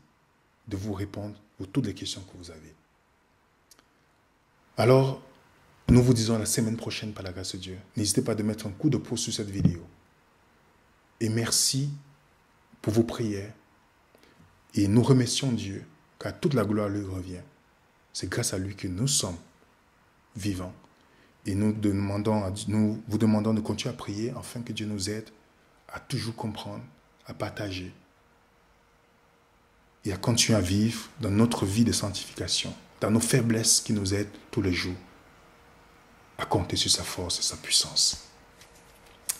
de vous répondre à toutes les questions que vous avez. Alors, nous vous disons à la semaine prochaine par la grâce de Dieu. N'hésitez pas à mettre un coup de pouce sur cette vidéo. Et merci pour vos prières. Et nous remercions Dieu, car toute la gloire lui revient. C'est grâce à lui que nous sommes vivants. Et nous vous demandons de continuer à prier afin que Dieu nous aide à toujours comprendre, à partager et à continuer à vivre dans notre vie de sanctification, dans nos faiblesses qui nous aident tous les jours à compter sur sa force et sa puissance.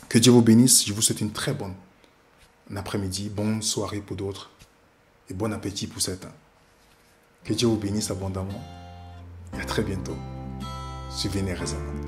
Que Dieu vous bénisse. Je vous souhaite une très bonne après-midi, bonne soirée pour d'autres et bon appétit pour certains. Que Dieu vous bénisse abondamment et à très bientôt sur Véné Raisonnement.